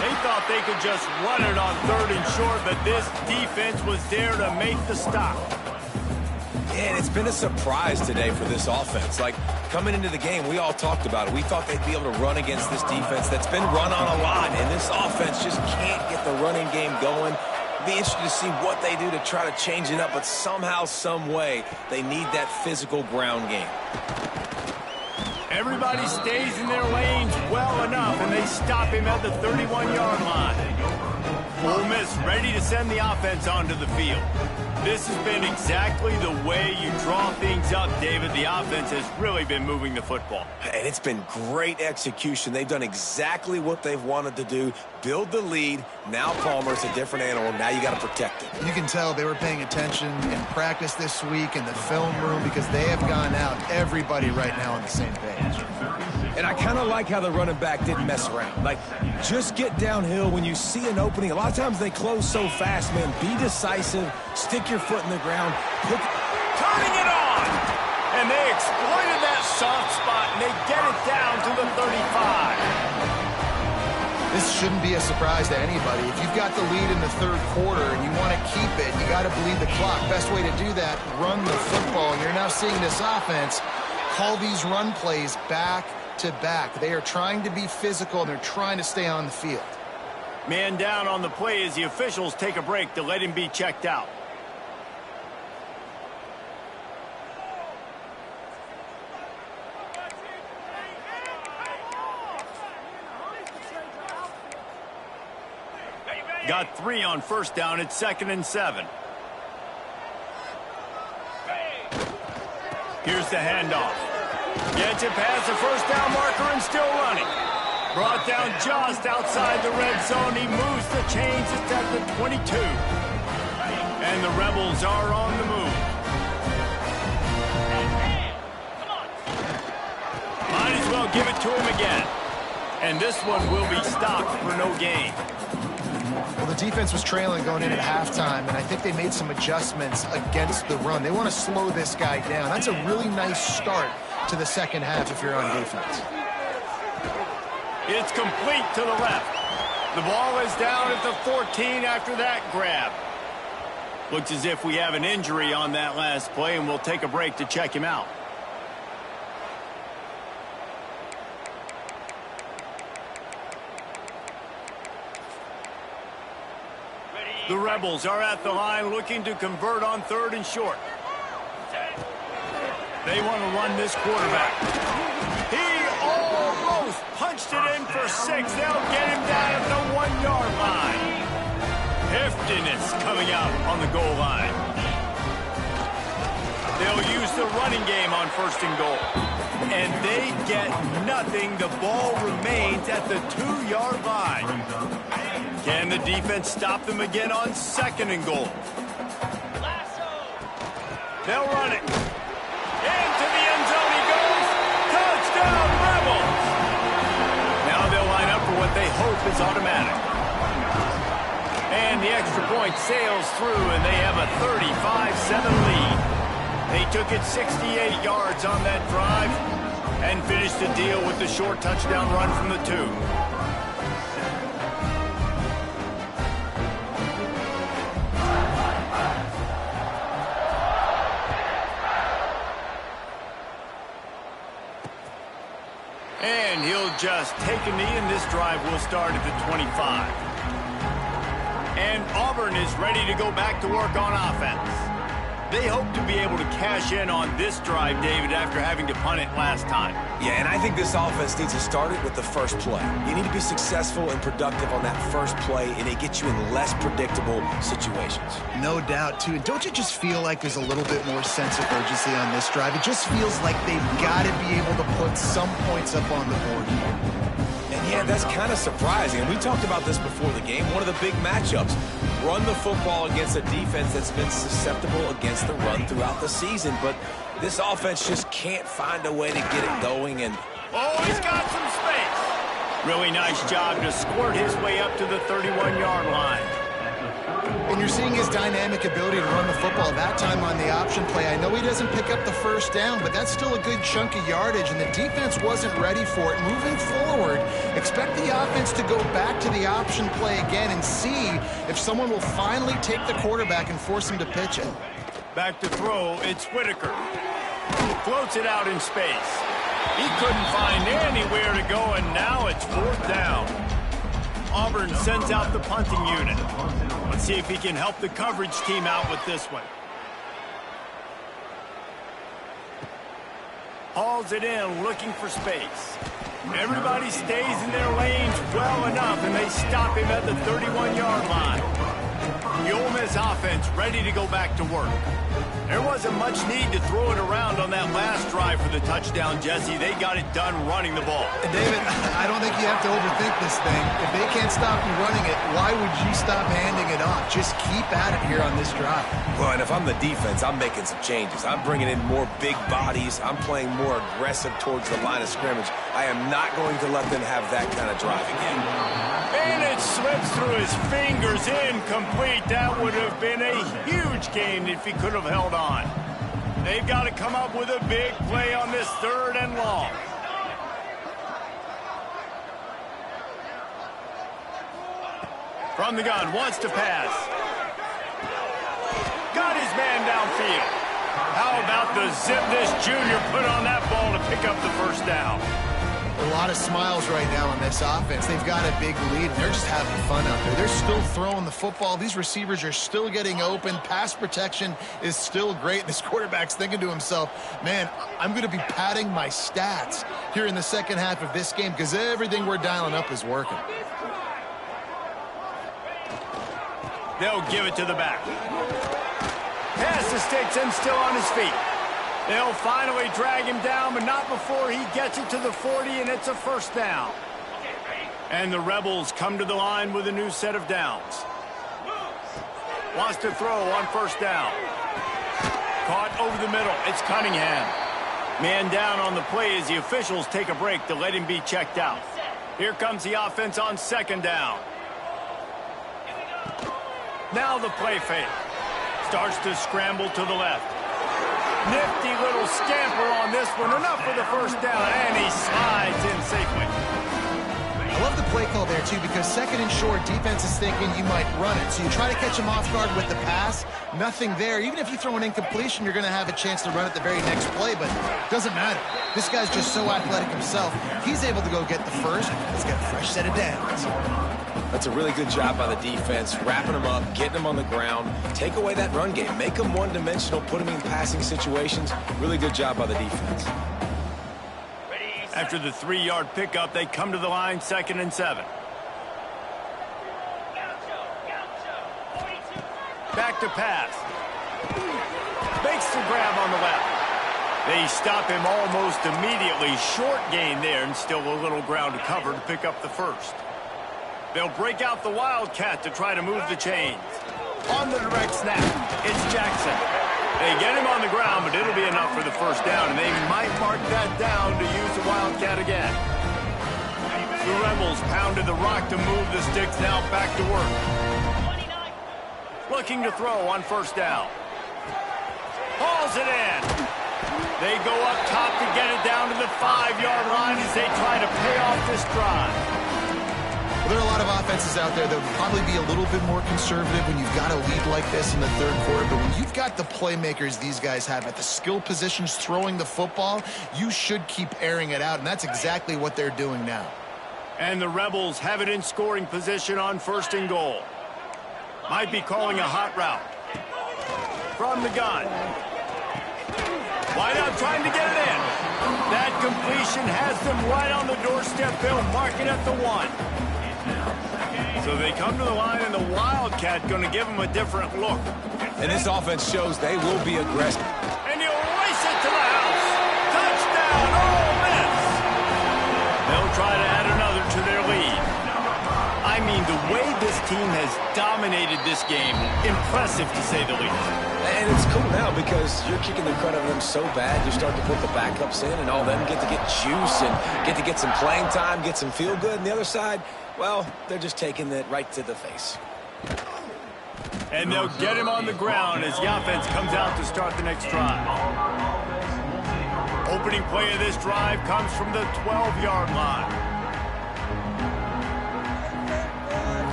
They thought they could just run it on 3rd and short, but this defense was there to make the stop. Yeah, and it's been a surprise today for this offense. Like, coming into the game, we all talked about it. We thought they'd be able to run against this defense that's been run on a lot, and this offense just can't get the running game going. Be interested to see what they do to try to change it up, but somehow, some way, they need that physical ground game. Everybody stays in their lanes well enough, and they stop him at the 31-yard line. Ole Miss ready to send the offense onto the field. This has been exactly the way you draw things up, David. The offense has really been moving the football. And it's been great execution. They've done exactly what they've wanted to do. Build the lead. Now Palmer's a different animal. Now you got to protect it. You can tell they were paying attention in practice this week in the film room because they have gone out, everybody right now on the same page. And I kind of like how the running back didn't mess around. Like, just get downhill when you see an opening. A lot of times they close so fast, man. Be decisive. Stick your foot in the ground. Turning it on! And they exploited that soft spot, and they get it down to the 35. This shouldn't be a surprise to anybody. If you've got the lead in the third quarter and you want to keep it, you got to bleed the clock. Best way to do that, run the football. And you're now seeing this offense call these run plays back to back. They are trying to be physical, and they're trying to stay on the field. Man down on the play as the officials take a break to let him be checked out. Got 3 on first down. It's 2nd and 7. Here's the handoff. Gets it past the first down marker and still running. Brought down just outside the red zone. He moves the chains. It's at the 22. And the Rebels are on the move. Might as well give it to him again. And this one will be stopped for no gain. Well, the defense was trailing going in at halftime, and I think they made some adjustments against the run. They want to slow this guy down. That's a really nice start to the second half if you're on defense. It's complete to the left. The ball is down at the 14 after that grab. Looks as if we have an injury on that last play, and we'll take a break to check him out. The Rebels are at the line looking to convert on 3rd and short. They want to run this quarterback. He almost punched it in for 6. They'll get him down at the 1-yard line. Heftiness coming out on the goal line. They'll use the running game on 1st and goal. And they get nothing. The ball remains at the 2-yard line. Can the defense stop them again on 2nd and goal? They'll run it. Into the end zone he goes. Touchdown, Rebels! Now they'll line up for what they hope is automatic. And And the extra point sails through, and they have a 35-7 lead. They took it 68 yards on that drive and finished the deal with the short touchdown run from the 2. And he'll just take a knee, and this drive will start at the 25. And Auburn is ready to go back to work on offense. They hope to be able to cash in on this drive, David, after having to punt it last time. Yeah, and I think this offense needs to start it with the first play. You need to be successful and productive on that first play, and it gets you in less predictable situations. No doubt, too. And don't you just feel like there's a little bit more sense of urgency on this drive? It just feels like they've got to be able to put some points up on the board here. And yeah, that's kind of surprising. And we talked about this before the game. One of the big matchups. Run the football against a defense that's been susceptible against the run throughout the season. But this offense just can't find a way to get it going. And oh, he's got some space. Really nice job to squirt his way up to the 31-yard line. And you're seeing his dynamic ability to run the football. That time on the option play, I know he doesn't pick up the first down, but that's still a good chunk of yardage, and the defense wasn't ready for it. Moving forward, expect the offense to go back to the option play again and see if someone will finally take the quarterback and force him to pitch it. Back to throw, it's Whitaker. Floats it out in space. He couldn't find anywhere to go, and now it's 4th down. Auburn sends out the punting unit. Let's see if he can help the coverage team out with this one. Hauls it in, looking for space. Everybody stays in their lanes well enough, and they stop him at the 31-yard line. The Ole Miss offense ready to go back to work. There wasn't much need to throw it around on that last drive for the touchdown, Jesse. They got it done running the ball. And David, I don't think you have to overthink this thing. If they can't stop you running it, why would you stop handing it off? Just keep at it here on this drive. well, and if I'm the defense, I'm making some changes. I'm bringing in more big bodies. I'm playing more aggressive towards the line of scrimmage. I am not going to let them have that kind of drive again. And it slips through his fingers, incomplete. That would have been a huge gain if he could have held on. They've got to come up with a big play on this 3rd and long. From the gun, wants to pass. Got his man downfield. How about the zip this junior put on that ball to pick up the first down? A lot of smiles right now on this offense. They've got a big lead. They're just having fun out there. They're still throwing the football. These receivers are still getting open. Pass protection is still great. This quarterback's thinking to himself, man, I'm going to be padding my stats here in the second half of this game because everything we're dialing up is working. They'll give it to the back. Pass the sticks and still on his feet. They'll finally drag him down, but not before he gets it to the 40, and it's a first down. And the Rebels come to the line with a new set of downs. Wants to throw on first down. Caught over the middle. It's Cunningham. Man down on the play as the officials take a break to let him be checked out. Here comes the offense on second down. Now the play fake. Starts to scramble to the left. Nifty little scamper on this one. Enough for the first down, and he slides in safely. I love the play call there, too, because second and short, defense is thinking you might run it. So you try to catch him off guard with the pass. Nothing there. Even if you throw an incompletion, you're going to have a chance to run it the very next play, but it doesn't matter. This guy's just so athletic himself. He's able to go get the first. Let's get a fresh set of downs. That's a really good job by the defense, wrapping them up, getting them on the ground. Take away that run game. Make them one-dimensional, put them in passing situations. Really good job by the defense. After the 3-yard pickup, they come to the line, 2nd and 7. Back to pass. Makes the grab on the left. They stop him almost immediately. Short gain there, and still a little ground to cover to pick up the first. They'll break out the Wildcat to try to move the chains. On the direct snap, it's Jackson. They get him on the ground, but it'll be enough for the first down, and they might mark that down to use the Wildcat again. The Rebels pounded the rock to move the sticks, now back to work. Looking to throw on first down. Hauls it in. They go up top to get it down to the 5-yard line as they try to pay off this drive. There are a lot of offenses out there that would probably be a little bit more conservative when you've got a lead like this in the third quarter. But when you've got the playmakers these guys have at the skill positions throwing the football, you should keep airing it out. And that's exactly what they're doing now. And the Rebels have it in scoring position on first and goal. Might be calling a hot route. From the gun. Wide out trying to get it in. That completion has them right on the doorstep. They'll mark it at the 1. So they come to the line, and the Wildcat going to give them a different look. And this offense shows they will be aggressive. And he'll race it to the house. Touchdown, Ole Miss. They'll try to add another to their lead. I mean, the way this team has dominated this game, impressive to say the least. And it's cool now because you're kicking the crud out of them so bad, you start to put the backups in, and all them get to get juice and get to get some playing time, get some feel good. And the other side, well, they're just taking it right to the face. And they'll get him on the ground as the offense comes out to start the next drive. Opening play of this drive comes from the 12-yard line.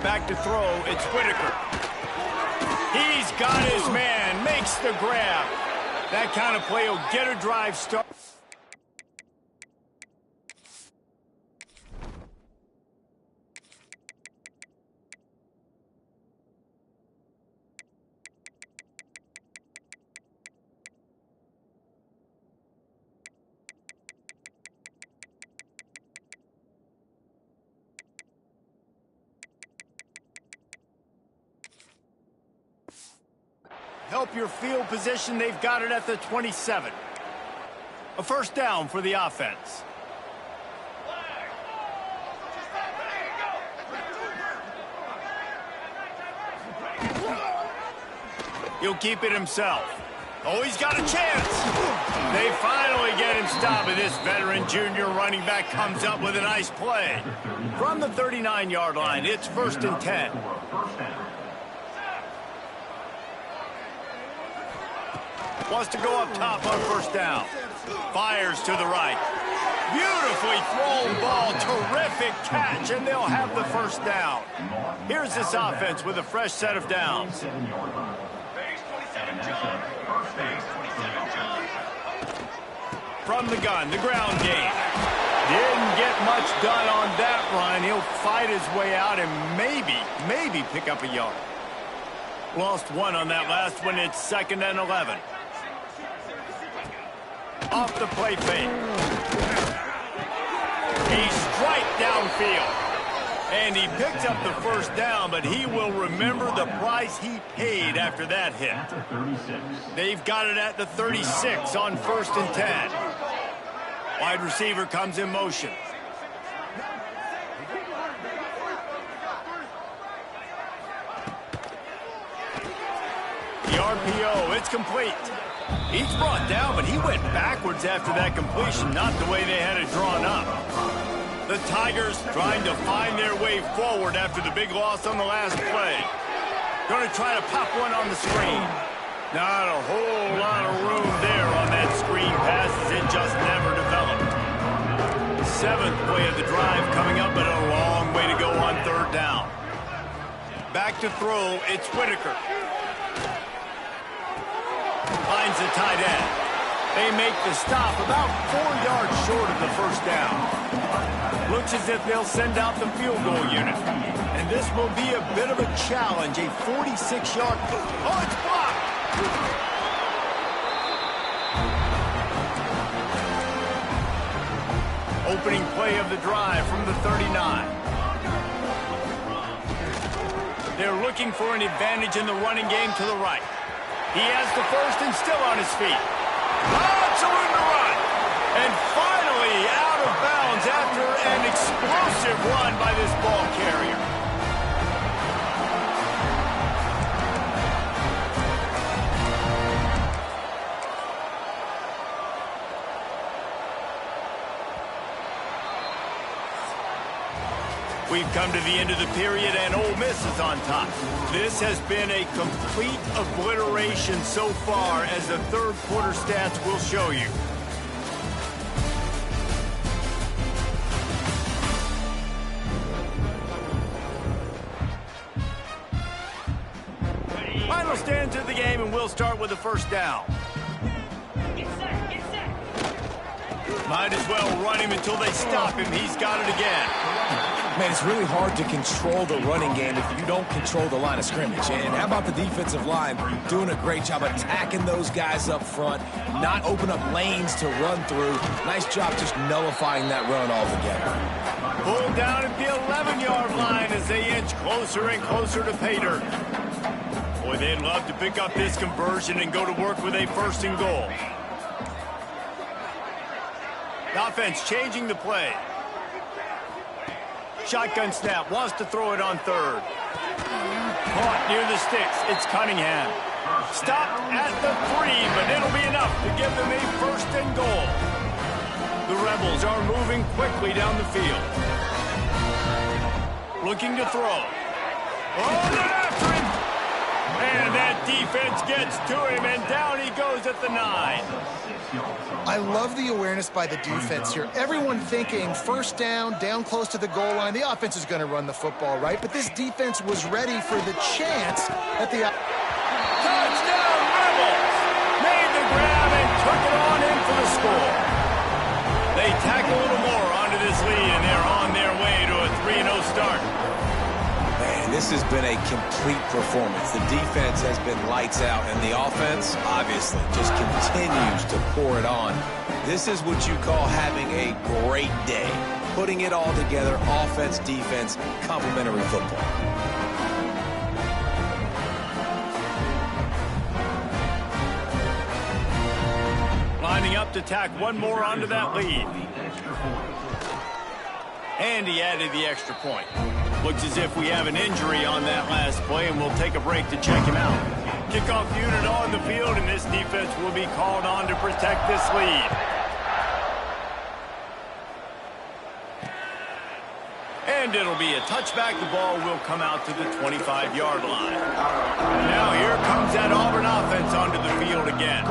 Back to throw, it's Whitaker. He's got his man, makes the grab. That kind of play will get a drive start. Help your field position. They've got it at the 27. A first down for the offense. He'll keep it himself. Oh, he's got a chance. They finally get him stopped, and this veteran junior running back comes up with a nice play. From the 39-yard line, it's first and 10. Wants to go up top on first down. Fires to the right. Beautifully thrown ball. Terrific catch, and they'll have the first down. Here's this offense with a fresh set of downs. From the gun, the ground game. Didn't get much done on that run. He'll fight his way out and maybe pick up a yard. Lost one on that last one. It's second and 11. Off the play fake. He's straight downfield. And he picks up the first down, but he will remember the price he paid after that hit. They've got it at the 36 on first and 10. Wide receiver comes in motion. The RPO, it's complete. He's brought down, but he went backwards after that completion, not the way they had it drawn up. The Tigers trying to find their way forward after the big loss on the last play. Going to try to pop one on the screen. Not a whole lot of room there on that screen pass as it just never developed. Seventh play of the drive coming up, but a long way to go on third down. Back to throw, it's Whitaker. Finds the tight end. They make the stop about 4 yards short of the first down. Looks as if they'll send out the field goal unit. And this will be a bit of a challenge, a 46-yard... Oh, it's blocked! Opening play of the drive from the 39. They're looking for an advantage in the running game to the right. He has the first and still on his feet. Absolute run. And finally out of bounds after an explosive run by this ball carrier. We've come to the end of the period, and Ole Miss is on top. This has been a complete obliteration so far, as the third quarter stats will show you. Final stands of the game, and we'll start with the first down. Might as well run him until they stop him. He's got it again. Man, it's really hard to control the running game if you don't control the line of scrimmage. And how about the defensive line doing a great job attacking those guys up front, not open up lanes to run through. Nice job just nullifying that run altogether. Pulled down at the 11-yard line as they inch closer and closer to pay dirt. Boy, they'd love to pick up this conversion and go to work with a 1st and goal. The offense changing the play. Shotgun snap, wants to throw it on 3rd. Caught near the sticks, it's Cunningham. Stopped at the 3, but it'll be enough to give them a 1st and goal. The Rebels are moving quickly down the field. Looking to throw. Oh, they're after him! And that defense gets to him, and down he goes at the 9. I love the awareness by the defense here. Everyone thinking 1st down, down close to the goal line. The offense is going to run the football, right? But this defense was ready for the chance at the... Touchdown, Rebels! Made the grab and took it on in for the score. They tack a little more onto this lead, and they're on their way to a 3-0 start. Man, this has been a complete performance. The defense has been lights out, and the offense, obviously, just continues to pour it on. This is what you call having a great day. Putting it all together, offense, defense, complementary football. Lining up to tack one more onto that lead. And he added the extra point. Looks as if we have an injury on that last play, and we'll take a break to check him out. Kickoff unit on the field, and this defense will be called on to protect this lead. And it'll be a touchback. The ball will come out to the 25-yard line. Now here comes that Auburn offense onto the field again.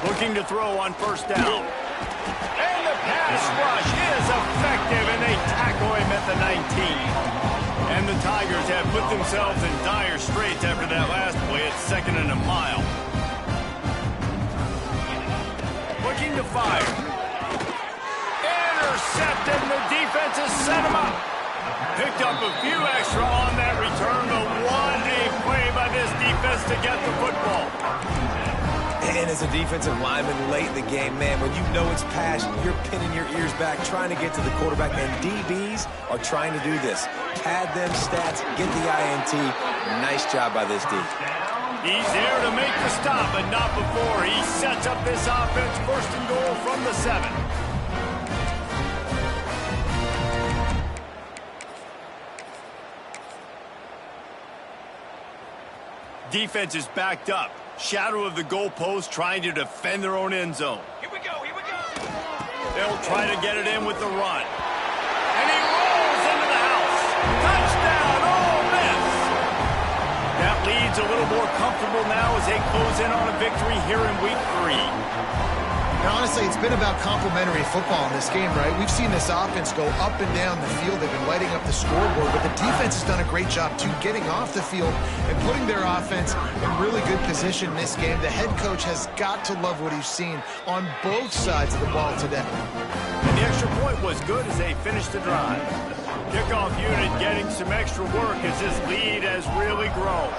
Looking to throw on 1st down. And the pass rush is effective, and they tackle him at the 19. And the Tigers have put themselves in dire straits after that last play. It's 2nd and a mile. Looking to fire. Intercepted, and the defense has set him up. Picked up a few extra on that return, but one big play by this defense to get the football. And as a defensive lineman late in the game, man, when you know it's pass, you're pinning your ears back, trying to get to the quarterback, and DBs are trying to do this. Pad them stats, get the INT. Nice job by this D. He's there to make the stop, but not before. He sets up this offense 1st and goal from the 7. Defense is backed up. Shadow of the goalpost, trying to defend their own end zone. Here we go, here we go. They'll try to get it in with the run. And he rolls into the house. Touchdown, Ole Miss! That lead's a little more comfortable now as they close in on a victory here in week 3. Now, honestly, it's been about complementary football in this game, right? We've seen this offense go up and down the field. They've been lighting up the scoreboard, but the defense has done a great job, too, getting off the field and putting their offense in really good position in this game. The head coach has got to love what he's seen on both sides of the ball today. And the extra point was good as they finished the drive. Kickoff unit getting some extra work as this lead has really grown.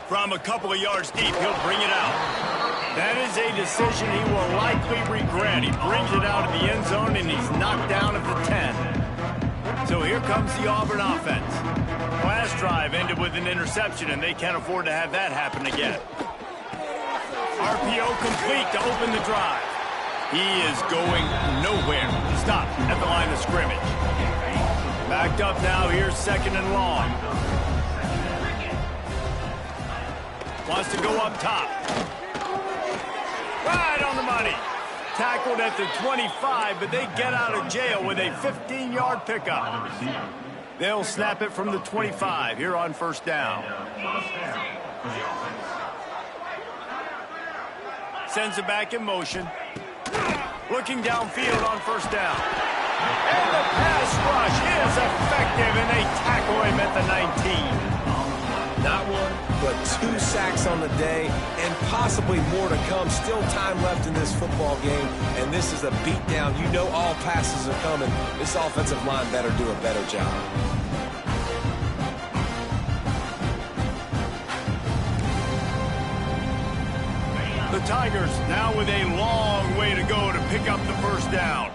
From a couple of yards deep, he'll bring it out. That is a decision he will likely regret. He brings it out of the end zone, and he's knocked down at the 10. So here comes the Auburn offense. Last drive ended with an interception, and they can't afford to have that happen again. RPO complete to open the drive. He is going nowhere. Stopped at the line of scrimmage. Backed up now. Here's 2nd and long. Wants to go up top. Right on the money. Tackled at the 25, but they get out of jail with a 15-yard pickup. They'll snap it from the 25 here on first down. Sends it back in motion. Looking downfield on first down. And the pass rush is effective, and they tackle him at the 19. Not one, but 2 sacks on the day, and possibly more to come. Still time left in this football game, and this is a beatdown. You know all passes are coming. This offensive line better do a better job. The Tigers now with a long way to go to pick up the first down.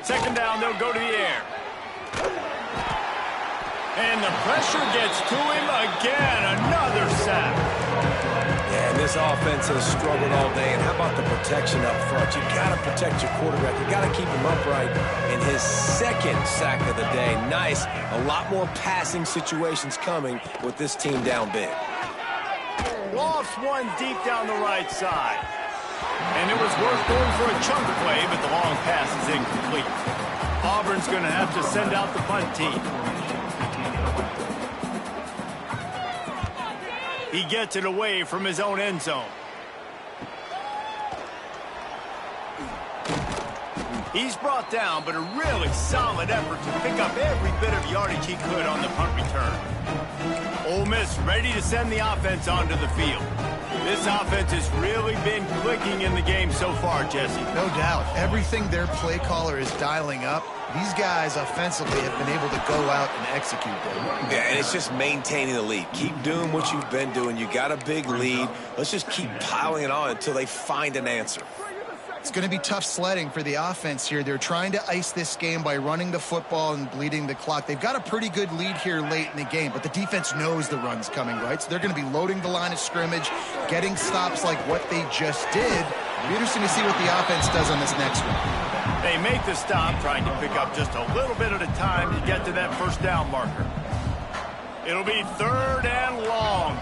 Second down, they'll go to the air. And the pressure gets to him again. Another sack. Yeah, and this offense has struggled all day. And how about the protection up front? You got to protect your quarterback. You got to keep him upright. And his second sack of the day. Nice. A lot more passing situations coming with this team down big. Lofts one deep down the right side. And it was worth going for a chunk play, but the long pass is incomplete. Auburn's going to have to send out the punt team. He gets it away from his own end zone. He's brought down, but a really solid effort to pick up every bit of yardage he could on the punt return. Ole Miss ready to send the offense onto the field. This offense has really been clicking in the game so far, Jesse. No doubt. Everything their play caller is dialing up, these guys offensively have been able to go out and execute them. Yeah, and it's just maintaining the lead. Keep doing what you've been doing. You got a big lead. Let's just keep piling it on until they find an answer. It's going to be tough sledding for the offense here. They're trying to ice this game by running the football and bleeding the clock. They've got a pretty good lead here late in the game, but the defense knows the run's coming, right? So they're going to be loading the line of scrimmage, getting stops like what they just did. It'll be interesting to see what the offense does on this next one. They make the stop, trying to pick up just a little bit at a time to get to that first down marker. It'll be third and long.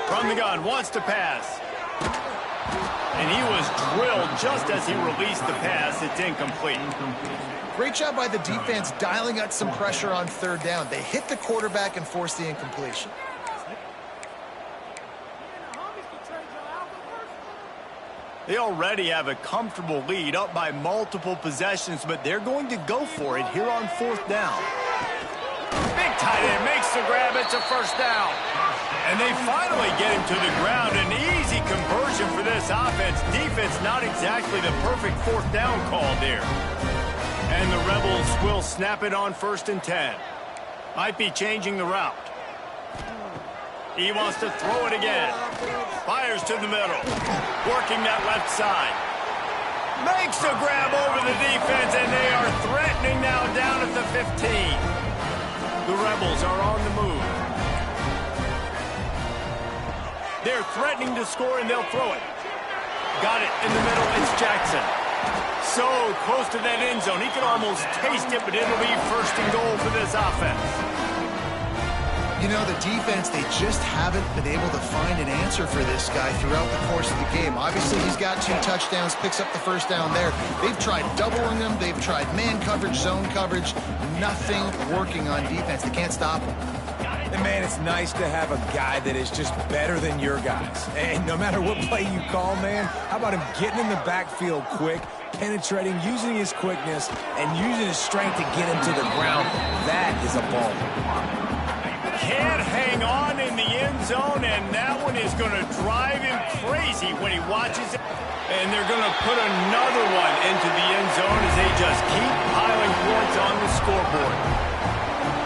From the gun, wants to pass. And he was drilled just as he released the pass. It's incomplete. Great job by the defense dialing out some pressure on third down. They hit the quarterback and forced the incompletion. They already have a comfortable lead, up by multiple possessions, but they're going to go for it here on fourth down. Big tight end makes the grab. It's a first down. And they finally get him to the ground. An easy conversion for this offense. Defense not exactly the perfect fourth down call there. And the Rebels will snap it on 1st and 10. Might be changing the route. He wants to throw it again. Fires to the middle. Working that left side. Makes the grab over the defense, and they are threatening now down at the 15. The Rebels are on the move. They're threatening to score, and they'll throw it. Got it in the middle. It's Jackson. So close to that end zone. He could almost taste it, but it'll be 1st and goal for this offense. You know, the defense, they just haven't been able to find an answer for this guy throughout the course of the game. Obviously, he's got 2 touchdowns, picks up the first down there. They've tried doubling him. They've tried man coverage, zone coverage. Nothing working on defense. They can't stop him. And, man, it's nice to have a guy that is just better than your guys. And no matter what play you call, man, how about him getting in the backfield quick, penetrating, using his quickness, and using his strength to get him to the ground? That is a ball. Can't hang on in the end zone, and that one is going to drive him crazy when he watches it. And they're going to put another one into the end zone as they just keep piling points on the scoreboard.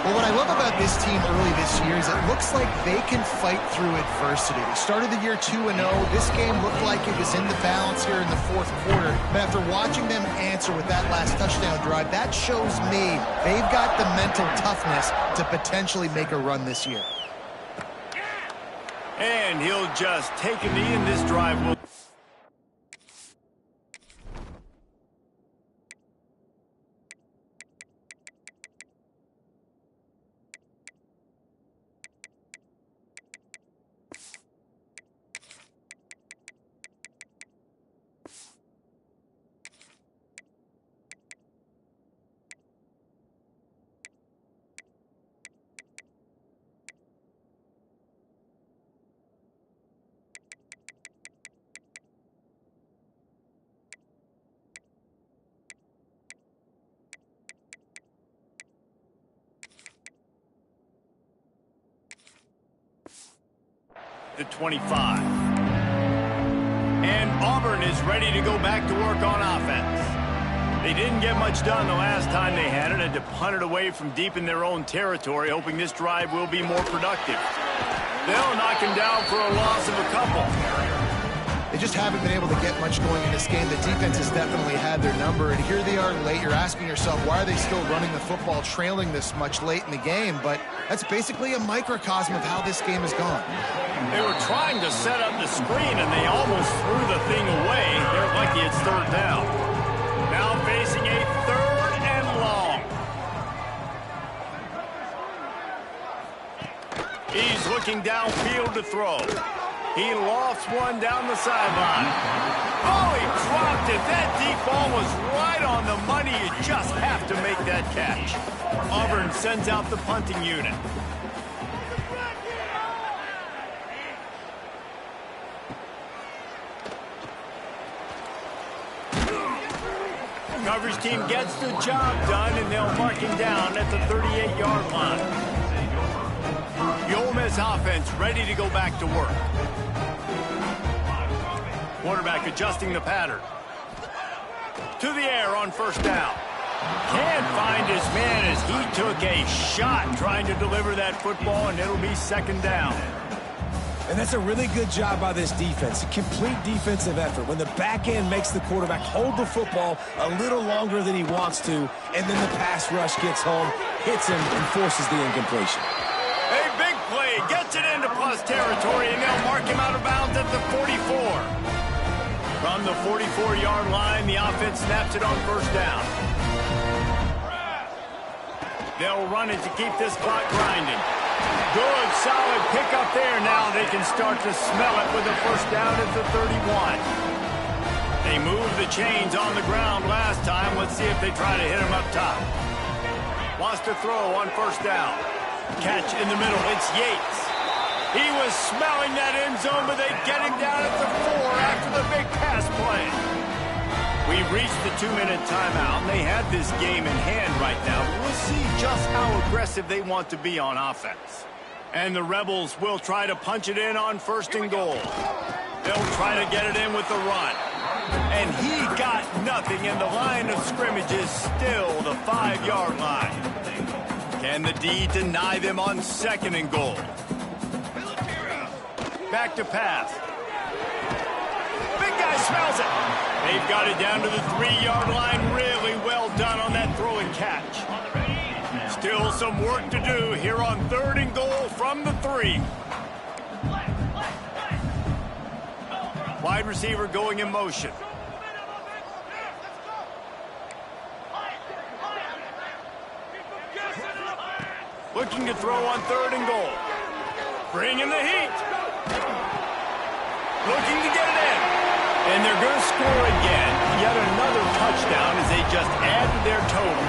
Well, what I love about this team early this year is it looks like they can fight through adversity. They started the year 2-0. This game looked like it was in the balance here in the 4th quarter. But after watching them answer with that last touchdown drive, that shows me they've got the mental toughness to potentially make a run this year. And he'll just take a knee, and this drive will... the 25. And Auburn is ready to go back to work on offense. They didn't get much done the last time they had it. Had to punt it away from deep in their own territory, hoping this drive will be more productive. They'll knock him down for a loss of a couple. They just haven't been able to get much going in this game. The defense has definitely had their number, and here they are late. You're asking yourself, why are they still running the football, trailing this much late in the game? But that's basically a microcosm of how this game has gone. They were trying to set up the screen, and they almost threw the thing away. They're lucky it's third down. Now facing a third and long. He's looking downfield to throw. He lofts one down the sideline. Oh, he dropped it. That deep ball was right on the money. You just have to make that catch. Auburn sends out the punting unit. Coverage team gets the job done, and they'll mark him down at the 38-yard line. The Ole Miss offense ready to go back to work. Quarterback adjusting the pattern. To the air on first down. Can't find his man as he took a shot trying to deliver that football, and it'll be second down. And that's a really good job by this defense. A complete defensive effort. When the back end makes the quarterback hold the football a little longer than he wants to, and then the pass rush gets home, hits him, and forces the incompletion. A big play, gets it into plus territory, and they'll mark him out of bounds at the 44. From the 44-yard line, the offense snaps it on first down. They'll run it to keep this clock grinding. Good, solid pickup there. Now they can start to smell it with a first down at the 31. They moved the chains on the ground last time. Let's see if they try to hit him up top. Wants to throw on first down. Catch in the middle. It's Yates. He was smelling that end zone, but they get him down at the 4 after the big pass play. We've reached the 2-minute timeout, and they have this game in hand right now. We'll see just how aggressive they want to be on offense. And the Rebels will try to punch it in on first and goal. They'll try to get it in with the run. And he got nothing, and the line of scrimmage is still the 5-yard line. Can the D deny them on second and goal? Back to pass. Big guy smells it. They've got it down to the 3-yard line. Really well done on that throw and catch. Still some work to do here on third and goal from the 3. Wide receiver going in motion. Looking to throw on third and goal. Bringing the heat. Looking to get it in. And they're going to score again. Yet another touchdown as they just add to their total.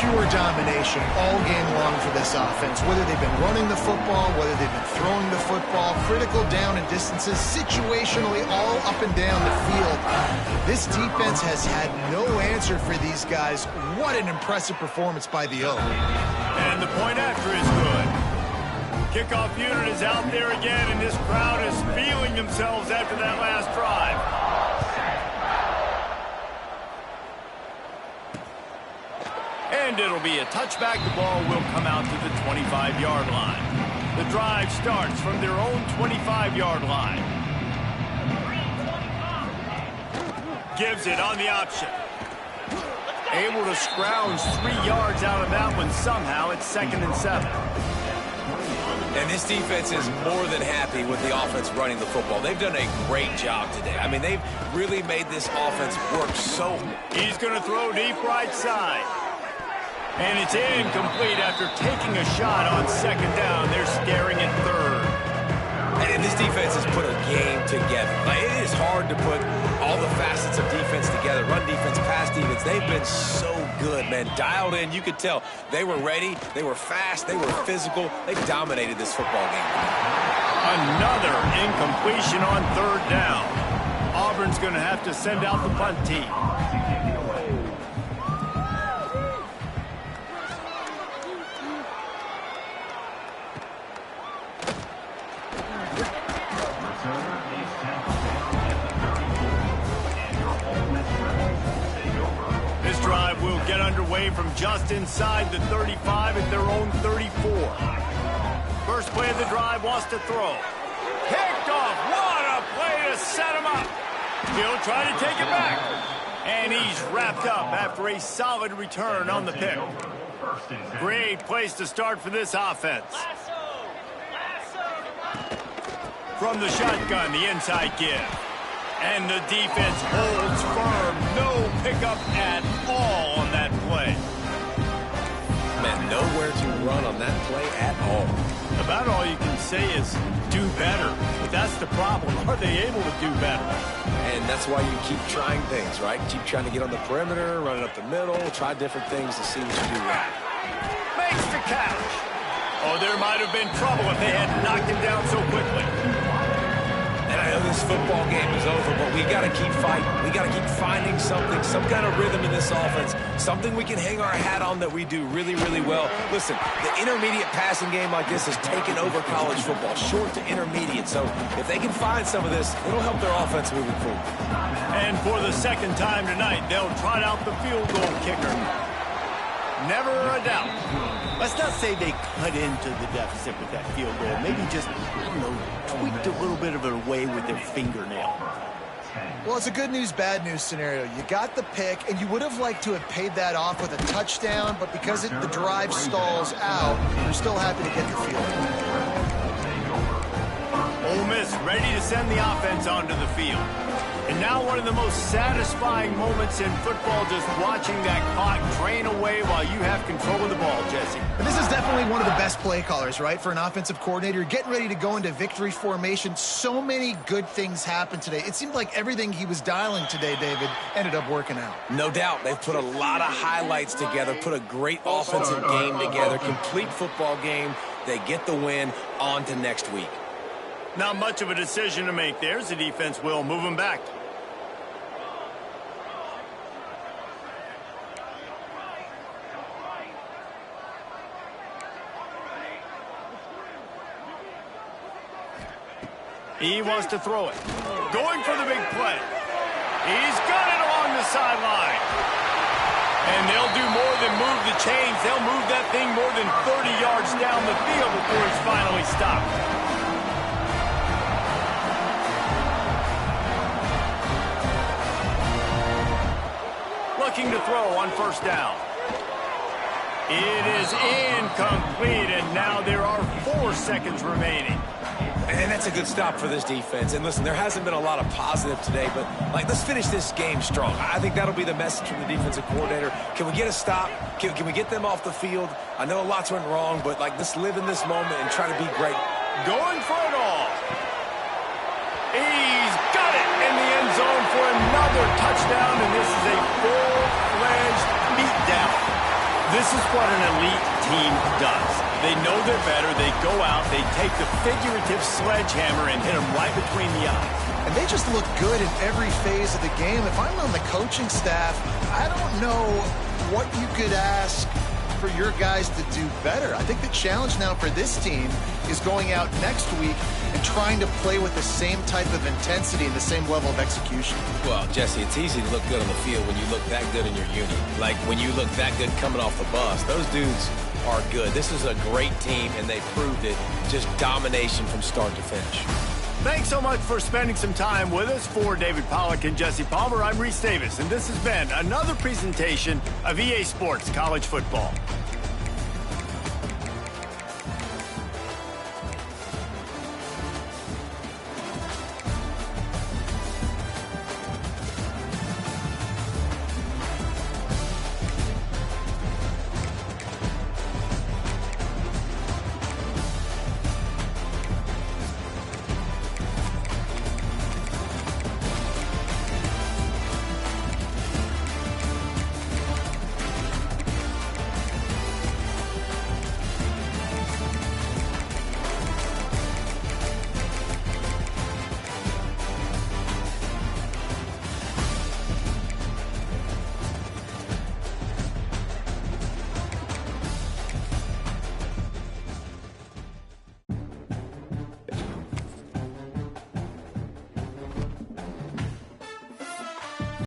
Pure domination all game long for this offense. Whether they've been running the football, whether they've been throwing the football, critical down and distances, situationally all up and down the field. This defense has had no answer for these guys. What an impressive performance by the O. And the point after is good. Kickoff unit is out there again, and this crowd is feeling themselves after that last drive. And it'll be a touchback. The ball will come out to the 25-yard line. The drive starts from their own 25-yard line. Gives it on the option. Able to scrounge 3 yards out of that one somehow. It's 2nd and 7. And this defense is more than happy with the offense running the football. They've done a great job today. I mean, they've really made this offense work so. He's going to throw deep right side. And it's incomplete after taking a shot on second down. They're staring at third. And this defense has put a game together. Like, it is hard to put all the facets of defense together. Run defense, pass defense. They've been so good, man. Dialed in. You could tell they were ready. They were fast. They were physical. They dominated this football game. Another incompletion on third down. Auburn's going to have to send out the punt team. away from just inside the 35 at their own 34. First play of the drive, wants to throw. Picked off. What a play to set him up. Still trying to take it back. And he's wrapped up after a solid return on the pick. Great place to start for this offense. From the shotgun, the inside give. And the defense holds firm. No pickup at all on that play. Man, nowhere to run on that play at all. About all you can say is do better. But that's the problem. Are they able to do better? And that's why you keep trying things, right? Keep trying to get on the perimeter, run it up the middle, try different things to see what you do right. Makes the catch. Oh, there might have been trouble if they had knocked him down so quickly. And I know this football game is over, but we got to keep fighting. We got to keep finding something, some kind of rhythm in this offense, something we can hang our hat on that we do really, really well. Listen, the intermediate passing game like this has taken over college football, short to intermediate. So if they can find some of this, it'll help their offense moving forward. And for the second time tonight, they'll trot out the field goal kicker. Never a doubt. Let's not say they cut into the deficit with that field goal. Maybe just, tweaked a little bit of it away with their fingernail. Well, it's a good news, bad news scenario. You got the pick, and you would have liked to have paid that off with a touchdown, but because the drive stalls out, you're still happy to get the field. Ole Miss ready to send the offense onto the field. And now one of the most satisfying moments in football, just watching that clock drain away while you have control of the ball, Jesse. And this is definitely one of the best play callers, right, for an offensive coordinator. Getting ready to go into victory formation. So many good things happened today. It seemed like everything he was dialing today, David, ended up working out. No doubt. They've put a lot of highlights together, put a great offensive game together, complete football game. They get the win. On to next week. Not much of a decision to make there, as the defense will move him back. He wants to throw it. Going for the big play. He's got it along the sideline. And they'll do more than move the chains. They'll move that thing more than 30 yards down the field before it's finally stopped. Looking to throw on first down. It is incomplete, and now there are 4 seconds remaining. And that's a good stop for this defense. And listen, there hasn't been a lot of positive today, but let's finish this game strong. I think that'll be the message from the defensive coordinator. Can we get a stop? Can we get them off the field? I know lots went wrong, but let's live in this moment and try to be great. Going for it all. He's got it in the end zone for another touchdown, and this is a full-fledged beatdown. This is what an elite team does. They know they're better. They go out. They take the figurative sledgehammer and hit them right between the eyes. And they just look good in every phase of the game. If I'm on the coaching staff, I don't know what you could ask for your guys to do better. I think the challenge now for this team is going out next week and trying to play with the same type of intensity and the same level of execution. Well, Jesse, it's easy to look good on the field when you look that good in your unit. Like when you look that good coming off the bus. Those dudes are good. This is a great team, and they proved it. Just domination from start to finish. Thanks so much for spending some time with us. For David Pollack and Jesse Palmer, I'm Reese Davis, and this has been another presentation of EA Sports College Football.